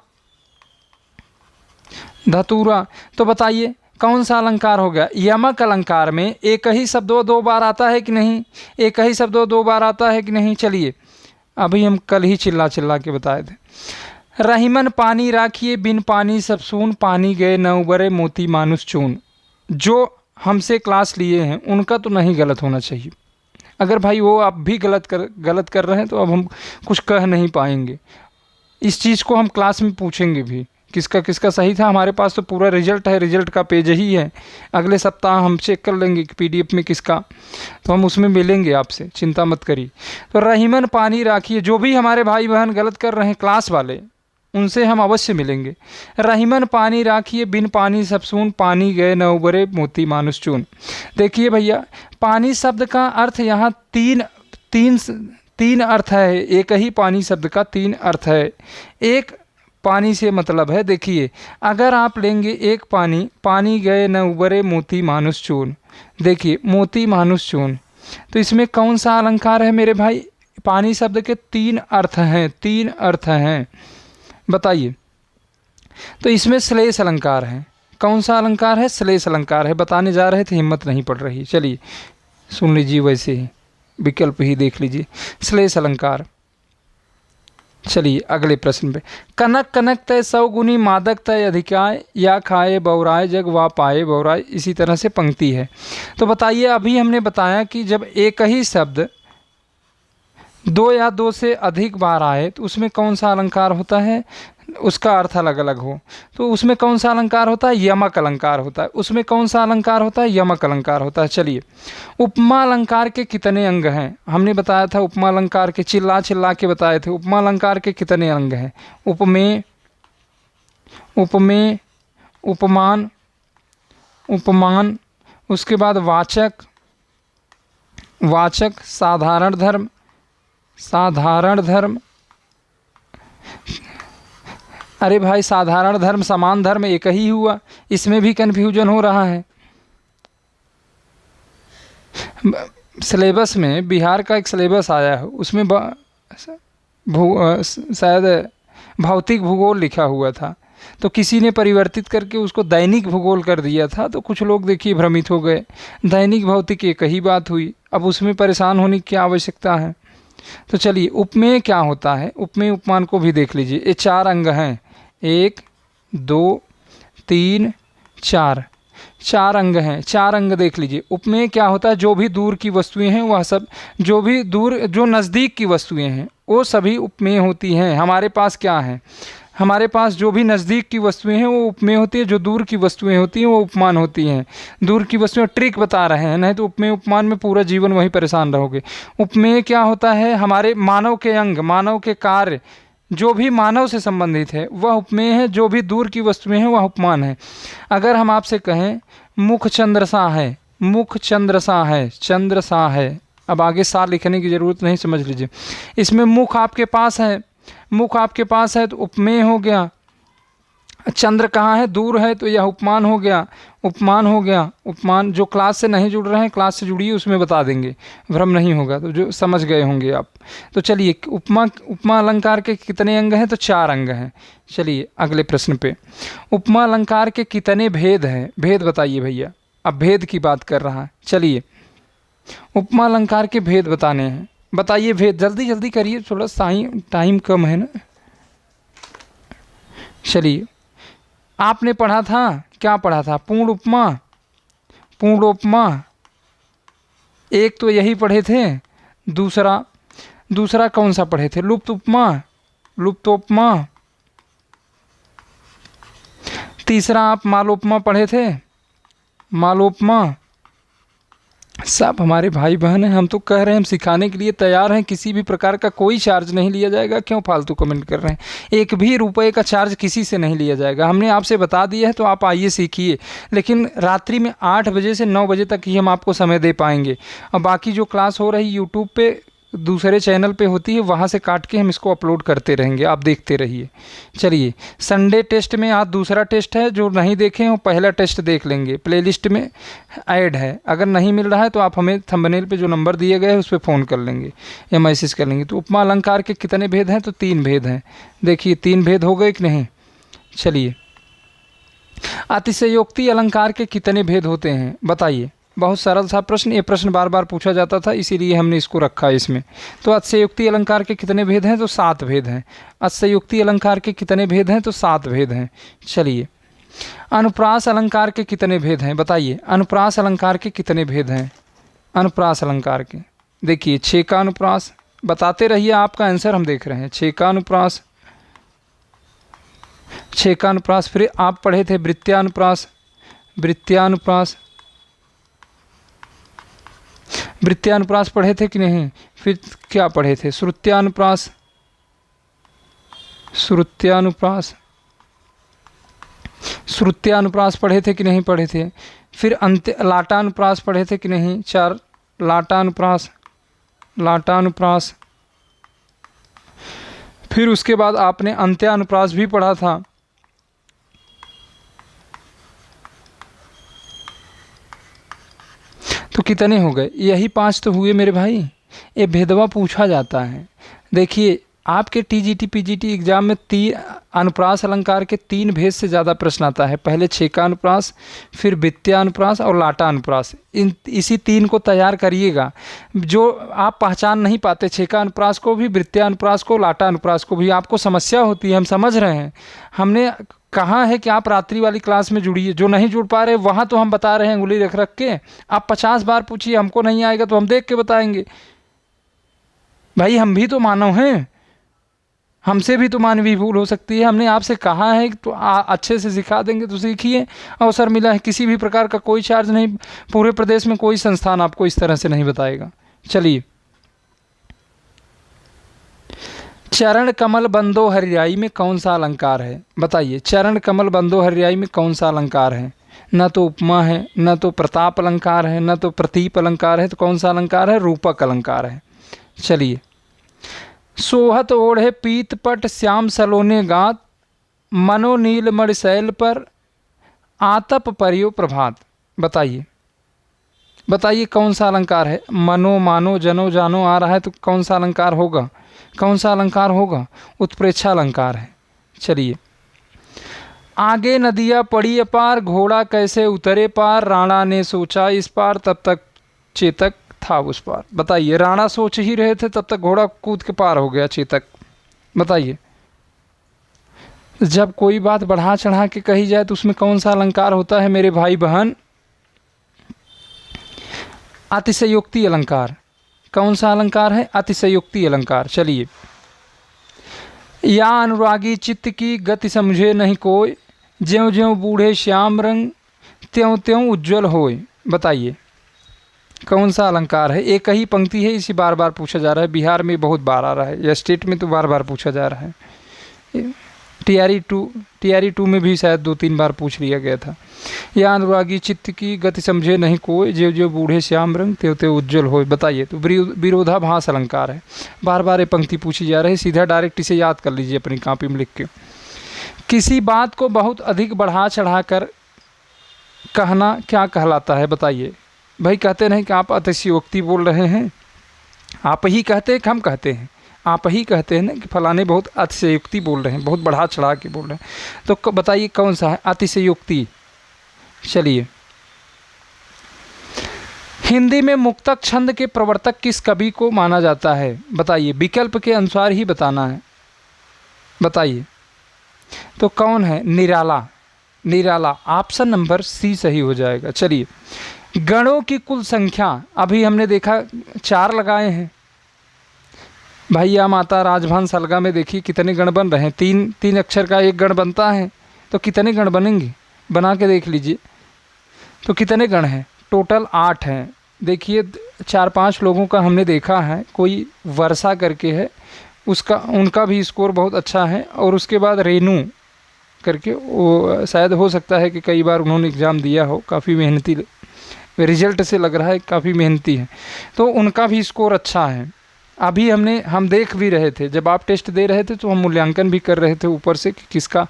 धतूरा। तो बताइए कौन सा अलंकार हो गया? यमक अलंकार में एक ही शब्द दो बार आता है कि नहीं? एक ही शब्द दो बार आता है कि नहीं? चलिए, अभी हम कल ही चिल्ला चिल्ला के बताए थे। रहीमन पानी राखिए बिन पानी सब सून, पानी गए न उबरे मोती मानुष चून। जो हमसे क्लास लिए हैं उनका तो नहीं गलत होना चाहिए। अगर भाई वो आप भी गलत कर रहे हैं तो अब हम कुछ कह नहीं पाएंगे। इस चीज़ को हम क्लास में पूछेंगे भी, किसका किसका सही था। हमारे पास तो पूरा रिजल्ट है, रिजल्ट का पेज ही है। अगले सप्ताह हम चेक कर लेंगे कि पीडीएफ में किसका, तो हम उसमें मिलेंगे आपसे, चिंता मत करिए। तो रहीमन पानी राखिए, जो भी हमारे भाई बहन गलत कर रहे हैं क्लास वाले, उनसे हम अवश्य मिलेंगे। रहीमन पानी राखिए बिन पानी सब सून, पानी गए न उबरे मोती मानुष चून। देखिए भैया, पानी शब्द का अर्थ यहाँ तीन अर्थ है। एक ही पानी शब्द का 3 अर्थ है। एक पानी से मतलब है, देखिए अगर आप लेंगे एक पानी, पानी गए न उबरे मोती मानुष चून। देखिए मोती मानुष चून, तो इसमें कौन सा अलंकार है मेरे भाई? पानी शब्द के 3 अर्थ हैं, 3 अर्थ हैं, बताइए। तो इसमें श्लेष अलंकार है। कौन सा अलंकार है? श्लेष अलंकार है। बताने जा रहे थे, हिम्मत नहीं पड़ रही। चलिए सुन लीजिए, वैसे ही विकल्प ही देख लीजिए, श्लेष अलंकार। चलिए अगले प्रश्न पे। कनक कनक तय सौगुनी, मादक तय अधिकाय, या खाए बौराए जग वा पाए बौराए। इसी तरह से पंक्ति है। तो बताइए, अभी हमने बताया कि जब एक ही शब्द 2 या 2 से अधिक बार आए तो उसमें कौन सा अलंकार होता है? उसका अर्थ अलग अलग हो, तो उसमें कौन सा अलंकार होता है? यमक अलंकार होता है। उसमें कौन सा अलंकार होता है? यमक अलंकार होता है। चलिए, उपमा अलंकार के कितने अंग हैं? हमने बताया था उपमा अलंकार के, चिल्ला चिल्ला के बताए थे। उपमा अलंकार के कितने अंग हैं? उपमेय, उपमेय, उपमान, उपमान, उसके बाद वाचक, वाचक, साधारण धर्म, साधारण धर्म। अरे भाई, साधारण धर्म समान धर्म एक ही हुआ, इसमें भी कन्फ्यूजन हो रहा है। सिलेबस में बिहार का एक सिलेबस आया है, उसमें शायद भौतिक भूगोल लिखा हुआ था, तो किसी ने परिवर्तित करके उसको दैनिक भूगोल कर दिया था, तो कुछ लोग देखिए भ्रमित हो गए। दैनिक भौतिक एक ही बात हुई, अब उसमें परेशान होने की क्या आवश्यकता है। तो चलिए, उपमेय क्या होता है? उपमेय उपमान को भी देख लीजिए। ये 4 अंग हैं, 1 2 3 4। चार अंग हैं, चार अंग देख लीजिए। उपमेय क्या होता है, जो भी दूर की वस्तुएं हैं वह सब, जो भी दूर, जो नज़दीक की वस्तुएं हैं वो सभी उपमेय होती हैं। हमारे पास क्या है, हमारे पास जो भी नज़दीक की वस्तुएं हैं वो उपमेय होती है, जो दूर की वस्तुएं होती हैं वो उपमान होती हैं। दूर की वस्तुएं ट्रिक बता रहे हैं, नहीं तो उपमेय उपमान में पूरा जीवन वहीं परेशान रहोगे। उपमेय क्या होता है, हमारे मानव के अंग, मानव के कार्य, जो भी मानव से संबंधित है वह उपमेय है, जो भी दूर की वस्तुएं हैं वह उपमान है। अगर हम आपसे कहें मुख चंद्र सा है, मुख चंद्र सा है, चंद्र सा है, अब आगे सा लिखने की ज़रूरत नहीं, समझ लीजिए। इसमें मुख आपके पास है, मुख आपके पास है तो उपमेय हो गया। चंद्र कहाँ है, दूर है, तो यह उपमान हो गया, उपमान हो गया। उपमान जो क्लास से नहीं जुड़ रहे हैं, क्लास से जुड़िए, उसमें बता देंगे, भ्रम नहीं होगा, तो जो समझ गए होंगे आप। तो चलिए, उपमा अलंकार के कितने अंग हैं, तो चार अंग हैं। चलिए अगले प्रश्न पे, उपमा अलंकार के कितने भेद हैं, भेद बताइए भैया। अब भेद की बात कर रहा है, चलिए उपमा अलंकार के भेद बताने हैं, बताइए भेद, जल्दी जल्दी करिए, थोड़ा टाइम कम है ना। चलिए, आपने पढ़ा था, क्या पढ़ा था, पूर्ण उपमा, पूर्ण उपमा, एक तो यही पढ़े थे। दूसरा कौन सा पढ़े थे, लुप्त उपमा, लुप्तोपमा। तीसरा आप मालोपमा पढ़े थे, मालोपमा। सब हमारे भाई बहन हैं, हम तो कह रहे हैं, हम सिखाने के लिए तैयार हैं, किसी भी प्रकार का कोई चार्ज नहीं लिया जाएगा। क्यों फालतू कमेंट कर रहे हैं, एक भी रुपए का चार्ज किसी से नहीं लिया जाएगा। हमने आपसे बता दिया है तो आप आइए सीखिए, लेकिन रात्रि में 8 बजे से 9 बजे तक ही हम आपको समय दे पाएंगे। और बाकी जो क्लास हो रही यूट्यूब पे दूसरे चैनल पे होती है, वहाँ से काट के हम इसको अपलोड करते रहेंगे, आप देखते रहिए। चलिए, संडे टेस्ट में आज दूसरा टेस्ट है, जो नहीं देखे हैं वो पहला टेस्ट देख लेंगे, प्लेलिस्ट में ऐड है। अगर नहीं मिल रहा है तो आप हमें थंबनेल पे जो नंबर दिए गए हैं उस पर फ़ोन कर लेंगे या मैसेज कर लेंगे। तो उपमा अलंकार के कितने भेद हैं, तो 3 भेद हैं। देखिए 3 भेद हो गए कि नहीं। चलिए, अतिशयोक्ति अलंकार के कितने भेद होते हैं, बताइए। बहुत सरल सा प्रश्न, ये प्रश्न बार बार पूछा जाता था, इसीलिए हमने इसको रखा है इसमें। तो अतिशयोक्ति अलंकार के कितने भेद हैं, तो 7 भेद हैं। अतिशयोक्ति अलंकार के कितने भेद हैं, तो 7 भेद हैं। चलिए, अनुप्रास अलंकार के कितने भेद हैं, बताइए। अनुप्रास अलंकार के कितने भेद हैं, अनुप्रास अलंकार के, देखिए 6 का अनुप्रास, बताते रहिए, आपका आंसर हम देख रहे हैं। 6 का अनुप्रास, 6 का अनुप्रास। फिर आप पढ़े थे वृत्त्यानुप्रास, वृत्त्यानुप्रास, वृत्त्यानुप्रास पढ़े थे कि नहीं। फिर क्या पढ़े थे, श्रुत्यानुप्रास, श्रुत्यानुप्रास, श्रुत्यानुप्रास पढ़े थे कि नहीं पढ़े थे। फिर लाटानुप्रास पढ़े थे कि नहीं, 4 लाटानुप्रास, लाटानुप्रास। फिर उसके बाद आपने अंत्यानुप्रास भी पढ़ा था। तो कितने हो गए, यही 5 तो हुए मेरे भाई। ये भेदवा पूछा जाता है। देखिए, आपके टीजीटी पीजीटी एग्जाम में अनुप्रास अलंकार के 3 भेद से ज़्यादा प्रश्न आता है। पहले 6 का अनुप्रास, फिर वृत्त्यानुप्रास और लाटा अनुप्रास। इसी 3 को तैयार करिएगा। जो आप पहचान नहीं पाते 6 का अनुप्रास को भी, वृत्त्यानुप्रास को, लाटा अनुप्रास को भी, आपको समस्या होती है, हम समझ रहे हैं। हमने कहा है कि आप रात्रि वाली क्लास में जुड़िए, जो नहीं जुड़ पा रहे वहाँ तो हम बता रहे हैं उंगली रख रख के। आप 50 बार पूछिए, हमको नहीं आएगा तो हम देख के बताएंगे। भाई हम भी तो मानव हैं, हमसे भी तो मानवीय भूल हो सकती है। हमने आपसे कहा है कि तो अच्छे से सिखा देंगे तो सीखिए। अवसर मिला है, किसी भी प्रकार का कोई चार्ज नहीं, पूरे प्रदेश में कोई संस्थान आपको इस तरह से नहीं बताएगा। चलिए, चरण कमल बंदो हरियाई में कौन सा अलंकार है, बताइए। चरण कमल बंदो हरियाई में कौन सा अलंकार है, न तो उपमा है, न तो प्रताप अलंकार है, न तो प्रतीप अलंकार है, तो कौन सा अलंकार है, रूपक अलंकार है। चलिए, सोहत ओढ़े पीत पट श्याम सलोने गात, मनो नील मणिशैल पर आतप परियो प्रभात, बताइए। बताइए कौन सा अलंकार है। मनो मानो जनो जानो आ रहा है, तो कौन सा अलंकार होगा, कौन सा अलंकार होगा, उत्प्रेक्षा अलंकार है। चलिए, आगे नदियाँ पड़ी अपार, घोड़ा कैसे उतरे पार, राणा ने सोचा इस पार, तब तक चेतक था उस पार, बताइए। राणा सोच ही रहे थे, तब तक घोड़ा कूद के पार हो गया चेतक, बताइए। जब कोई बात बढ़ा चढ़ा के कही जाए तो उसमें कौन सा अलंकार होता है मेरे भाई बहन, अतिशयोक्ति अलंकार, कौन सा अलंकार है? अतिशयोक्ति अलंकार। चलिए, या अनुरागी चित्त की गति समझे नहीं कोई, ज्यों ज्यों बूढ़े श्याम रंग त्यों त्यों उज्ज्वल होए। बताइए कौन सा अलंकार है? एक ही पंक्ति है, इसी बार बार पूछा जा रहा है। बिहार में बहुत बार आ रहा है, या स्टेट में तो बार बार पूछा जा रहा है। टीआरई 2 में भी शायद 2-3 बार पूछ लिया गया था। या अनुरागी चित्त की गति समझे नहीं कोई, ज्यों ज्यों बूढ़े श्याम रंग त्यों त्यों उज्ज्वल होए। बताइए, तो विरोधाभास अलंकार है। बार बार ये पंक्ति पूछी जा रही है, सीधा डायरेक्ट इसे याद कर लीजिए अपनी कॉपी में लिख के। किसी बात को बहुत अधिक बढ़ा चढ़ा कर कहना क्या कहलाता है? बताइए। भाई कहते नहीं कि आप अतिशयोक्ति बोल रहे हैं, आप ही कहते हैं कि हम कहते हैं? आप ही कहते हैं ना कि फलाने बहुत अतिशयोक्ति बोल रहे हैं, बहुत बढ़ा चढ़ा के बोल रहे हैं। तो बताइए कौन सा है अतिशयोक्ति? चलिए, हिंदी में मुक्तक छंद के प्रवर्तक किस कवि को माना जाता है? बताइए, विकल्प के अनुसार ही बताना है। बताइए तो कौन है? निराला। निराला, ऑप्शन नंबर सी सही हो जाएगा। चलिए, गणों की कुल संख्या अभी हमने देखा 4 लगाए हैं। भैया माता राजभान सलगा में देखिए कितने गण बन रहे हैं। 3 अक्षर का एक गण बनता है, तो कितने गण बनेंगे? बना के देख लीजिए तो कितने गण हैं? टोटल 8 हैं। देखिए 4-5 लोगों का हमने देखा है, कोई वर्षा करके है, उनका भी स्कोर बहुत अच्छा है। और उसके बाद रेनू करके, वो शायद हो सकता है कि कई बार उन्होंने एग्ज़ाम दिया हो, काफ़ी मेहनती रिजल्ट से लग रहा है, काफ़ी मेहनती है, तो उनका भी स्कोर अच्छा है। अभी हम देख भी रहे थे, जब आप टेस्ट दे रहे थे तो हम मूल्यांकन भी कर रहे थे ऊपर से कि किसका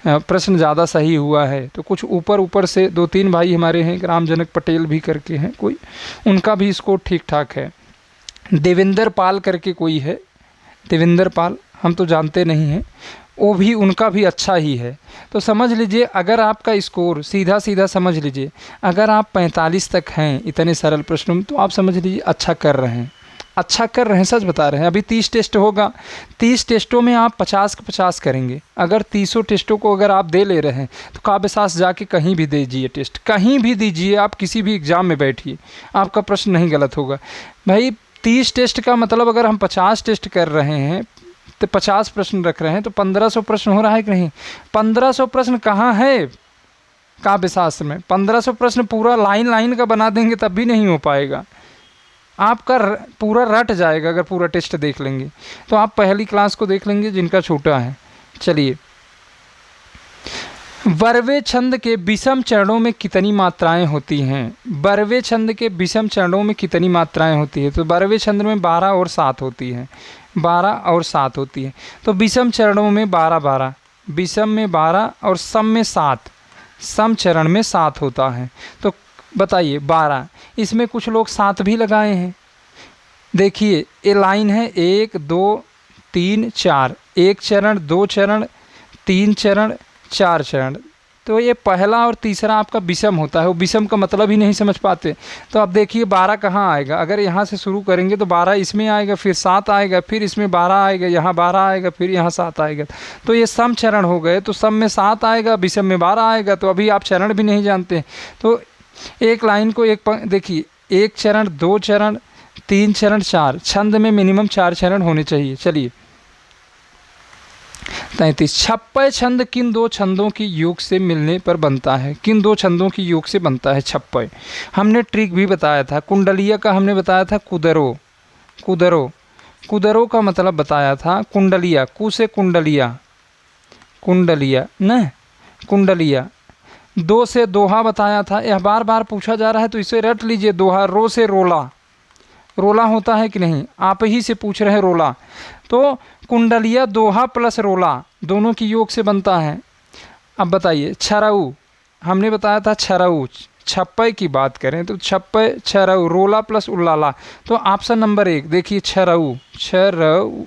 प्रश्न ज़्यादा सही हुआ है। तो कुछ ऊपर से 2-3 भाई हमारे हैं, रामजनक पटेल भी करके हैं कोई, उनका भी स्कोर ठीक ठाक है। देवेंद्र पाल करके कोई है, देवेंद्र पाल, हम तो जानते नहीं हैं, वो भी, उनका भी अच्छा ही है। तो समझ लीजिए, अगर आपका स्कोर सीधा समझ लीजिए, अगर आप 45 तक हैं इतने सरल प्रश्नों में, तो आप समझ लीजिए अच्छा कर रहे हैं, अच्छा कर रहे हैं, सच बता रहे हैं। अभी 30 टेस्ट होगा, 30 टेस्टों में आप 50 के 50 करेंगे। अगर 30 टेस्टों को अगर आप दे ले रहे हैं तो काव्यशास्त्र जाके कहीं भी दीजिए टेस्ट, कहीं भी दीजिए, आप किसी भी एग्ज़ाम में बैठिए, आपका प्रश्न नहीं गलत होगा। भाई 30 टेस्ट का मतलब अगर हम 50 टेस्ट कर रहे हैं तो 50 प्रश्न रख रहे हैं, तो 1500 प्रश्न हो रहा है कि नहीं? 1500 प्रश्न कहाँ है काव्यशास्त्र में? 1500 प्रश्न पूरा लाइन का बना देंगे तब भी नहीं हो पाएगा, आपका पूरा रट जाएगा अगर पूरा टेस्ट देख लेंगे। तो आप पहली क्लास को देख लेंगे जिनका छोटा है। चलिए, बरवे छंद के विषम चरणों में कितनी मात्राएं होती हैं? बरवे छंद के विषम चरणों में कितनी मात्राएं होती है? तो बरवे छंद में 12 और 7 होती हैं, 12 और 7 होती है। तो विषम चरणों में 12, विषम में 12 और सम में 7, सम चरण में 7 होता है। तो बताइए 12, इसमें कुछ लोग 7 भी लगाए हैं। देखिए ये लाइन है 1 2 3 4, 1 चरण, 2 चरण, 3 चरण, 4 चरण। तो ये पहला और तीसरा आपका विषम होता है, वो विषम का मतलब ही नहीं समझ पाते। तो अब देखिए 12 कहाँ आएगा? अगर यहाँ से शुरू करेंगे तो 12 इसमें आएगा, फिर 7 आएगा, फिर इसमें 12 आएगा, यहाँ 12 आएगा, फिर यहाँ 7 आएगा। तो ये सम चरण हो गए। तो सम में 7 आएगा, विषम में 12 आएगा। तो अभी आप चरण भी नहीं जानते। तो एक लाइन को देखिए, 1 चरण, 2 चरण, 3 चरण, 4। छंद में मिनिमम 4 चरण होने चाहिए। चलिए 33, छप्पय छंद किन 2 छंदों की योग से मिलने पर बनता है? किन 2 छंदों की योग से बनता है छप्पय? हमने ट्रिक भी बताया था, कुंडलिया का हमने बताया था कुदरो, कुदरो, कुदरो का मतलब बताया था कुंडलिया, कु से कुंडलिया, कुंडलिया न कुंडलिया। 2 से दोहा बताया था। यह बार बार पूछा जा रहा है तो इसे रट लीजिए। दोहा, रो से रोला, रोला होता है कि नहीं? आप ही से पूछ रहे हैं रोला। तो कुंडलिया दोहा प्लस रोला दोनों की योग से बनता है। अब बताइए छरऊ, हमने बताया था छरऊ, छप्पय की बात करें तो छप्पय, छरऊ, रोला प्लस उल्लाला। तो ऑप्शन नंबर 1 देखिए छरऊ, छरऊ,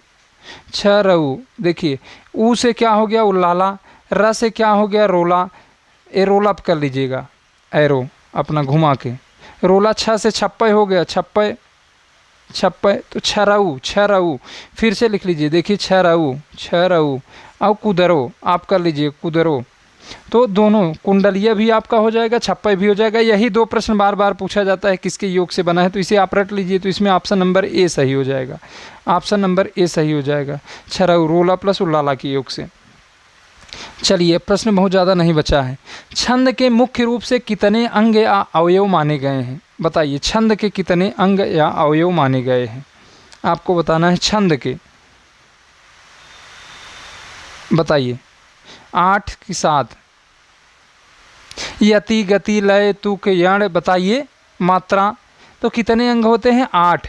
छरऊ। देखिए ऊ से क्या हो गया? उल्लाला। र से क्या हो गया? रोला। एरोल अप कर लीजिएगा, एरो अपना घुमा के। रोला 6 से छप्पय हो गया, छप्पय, छप्पय। तो छरऊ, छरऊ फिर से लिख लीजिए। देखिए छरऊ, छरऊ। और कुदरो आप कर लीजिए, कुदरो। तो दोनों कुंडलिया भी आपका हो जाएगा, छप्पय भी हो जाएगा। यही 2 प्रश्न बार बार पूछा जाता है किसके योग से बना है, तो इसे आप रट लीजिए। तो इसमें ऑप्शन नंबर ए सही हो जाएगा, ऑप्शन नंबर ए सही हो जाएगा, छरऊ रोला प्लस उल्लाला के योग से। चलिए, प्रश्न बहुत ज़्यादा नहीं बचा है। छंद के मुख्य रूप से कितने अंग या अवयव माने गए हैं? बताइए, छंद के कितने अंग या अवयव माने गए हैं? आपको बताना है छंद के, बताइए। 8 की 7? यति, गति, लय, तुक, यण, बताइए मात्रा। तो कितने अंग होते हैं? 8,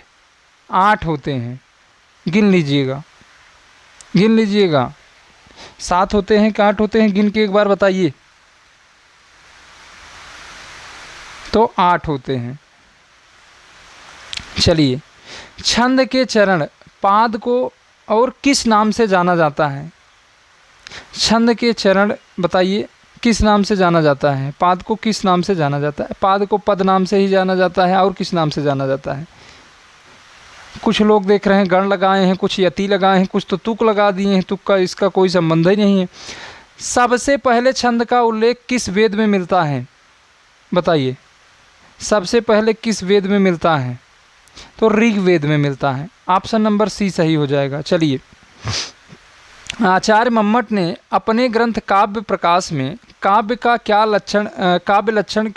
8 होते हैं। गिन लीजिएगा, गिन लीजिएगा। 7 होते हैं कि 8 होते हैं? गिन के एक बार बताइए। तो 8 होते हैं। चलिए, छंद के चरण पाद को और किस नाम से जाना जाता है? छंद के चरण बताइए किस नाम से जाना जाता है? पाद को किस नाम से जाना जाता है? पाद को पद नाम से ही जाना जाता है, और किस नाम से जाना जाता है? कुछ लोग देख रहे हैं गण लगाए हैं, कुछ यति लगाए हैं, कुछ तो तुक लगा दिए हैं। तुक का इसका कोई संबंध ही नहीं है। सबसे पहले छंद का उल्लेख किस वेद में मिलता है? बताइए, सबसे पहले किस वेद में मिलता है? तो ऋग्वेद में मिलता है। ऑप्शन नंबर सी सही हो जाएगा। चलिए, आचार्य मम्मट ने अपने ग्रंथ काव्य प्रकाश में काव्य का क्या लक्षण, काव्य लक्षण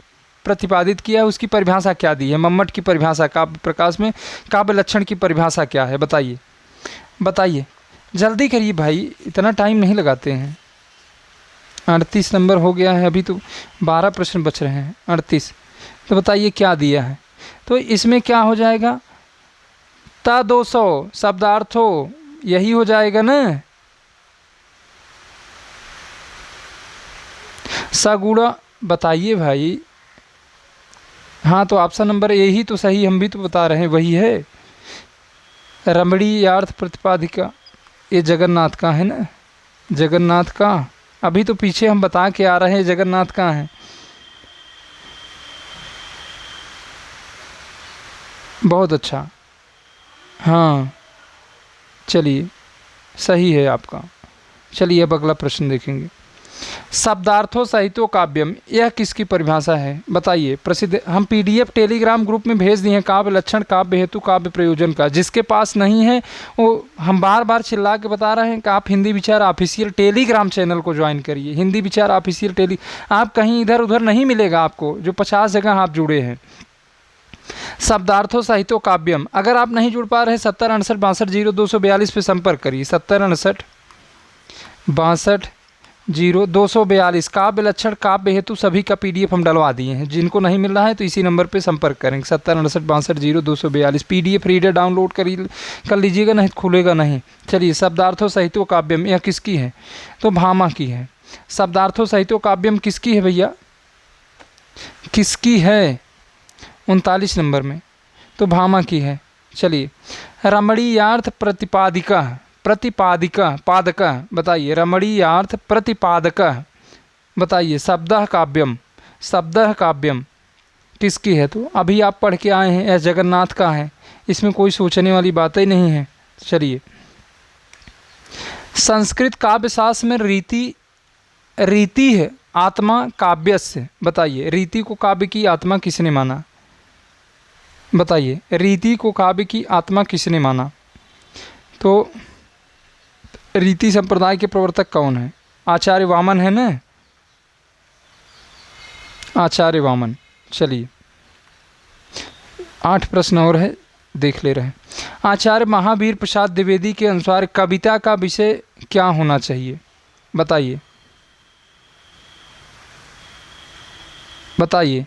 प्रतिपादित किया है? उसकी परिभाषा क्या दी है? मम्मट की परिभाषा काव्य प्रकाश में काव्य लक्षण की परिभाषा क्या है? बताइए, बताइए, जल्दी करिए भाई, इतना टाइम नहीं लगाते हैं। 38 नंबर हो गया है, अभी तो 12 प्रश्न बच रहे हैं। 38, तो बताइए क्या दिया है? तो इसमें क्या हो जाएगा? ता 200 शब्दार्थो, यही हो जाएगा ना। सगुणा, बताइए भाई। हाँ, तो ऑप्शन नंबर ए ही तो सही, हम भी तो बता रहे हैं वही है। रमणीयार्थ प्रतिपादिका, ये जगन्नाथ का है ना, जगन्नाथ का। अभी तो पीछे हम बता के आ रहे हैं जगन्नाथ का है। बहुत अच्छा, हाँ, चलिए सही है आपका। चलिए, अब अगला प्रश्न देखेंगे। शब्दार्थो साहित्यो काव्यम, यह किसकी परिभाषा है? बताइए। प्रसिद्ध, हम पीडीएफ टेलीग्राम ग्रुप में भेज दिए हैं काव्य लक्षण, काव्य हेतु, काव्य प्रयोजन का। जिसके पास नहीं है वो, हम बार बार चिल्ला के बता रहे हैं कि आप हिंदी विचार ऑफिशियल टेलीग्राम चैनल को ज्वाइन करिए। हिंदी विचार ऑफिशियल टेली, आप कहीं इधर उधर नहीं मिलेगा आपको, जो 50 जगह आप जुड़े हैं। शब्दार्थो साहित्यो काव्यम, अगर आप नहीं जुड़ पा रहे 70 68 62 0242 पे संपर्क करिए। 70 68 62 0242 काव्य लक्षण, काव्य हेतु सभी का पीडीएफ हम डलवा दिए हैं। जिनको नहीं मिल रहा है तो इसी नंबर पे संपर्क करेंगे। 70 68 62 0242 पीडीएफ रीडर डाउनलोड कर लीजिएगा, नहीं खुलेगा नहीं। चलिए, शब्दार्थो साहित्यो काव्यम, यह किसकी है? तो भामा की है। शब्दार्थो साहित्यो काव्यम किसकी है भैया? किसकी है? 39 नंबर में, तो भामा की है। चलिए, रमणीयार्थ प्रतिपादिका, प्रतिपादिका पादका, बताइए। रमणीयार्थ प्रतिपादका, बताइए। शब्दः काव्यम, शब्दः काव्यम किसकी है? तो अभी आप पढ़ के आए हैं, यह जगन्नाथ का है, इसमें कोई सोचने वाली बात ही नहीं है। चलिए, संस्कृत काव्य शास्त्र में रीति है आत्मा काव्यस्य, बताइए। रीति को काव्य की आत्मा किसने माना? बताइए, रीति को काव्य की आत्मा किसने माना? तो रीति संप्रदाय के प्रवर्तक कौन है? आचार्य वामन है ना, आचार्य वामन। चलिए, 8 प्रश्न और है, देख ले रहे हैं। आचार्य महावीर प्रसाद द्विवेदी के अनुसार कविता का विषय क्या होना चाहिए? बताइए, बताइए।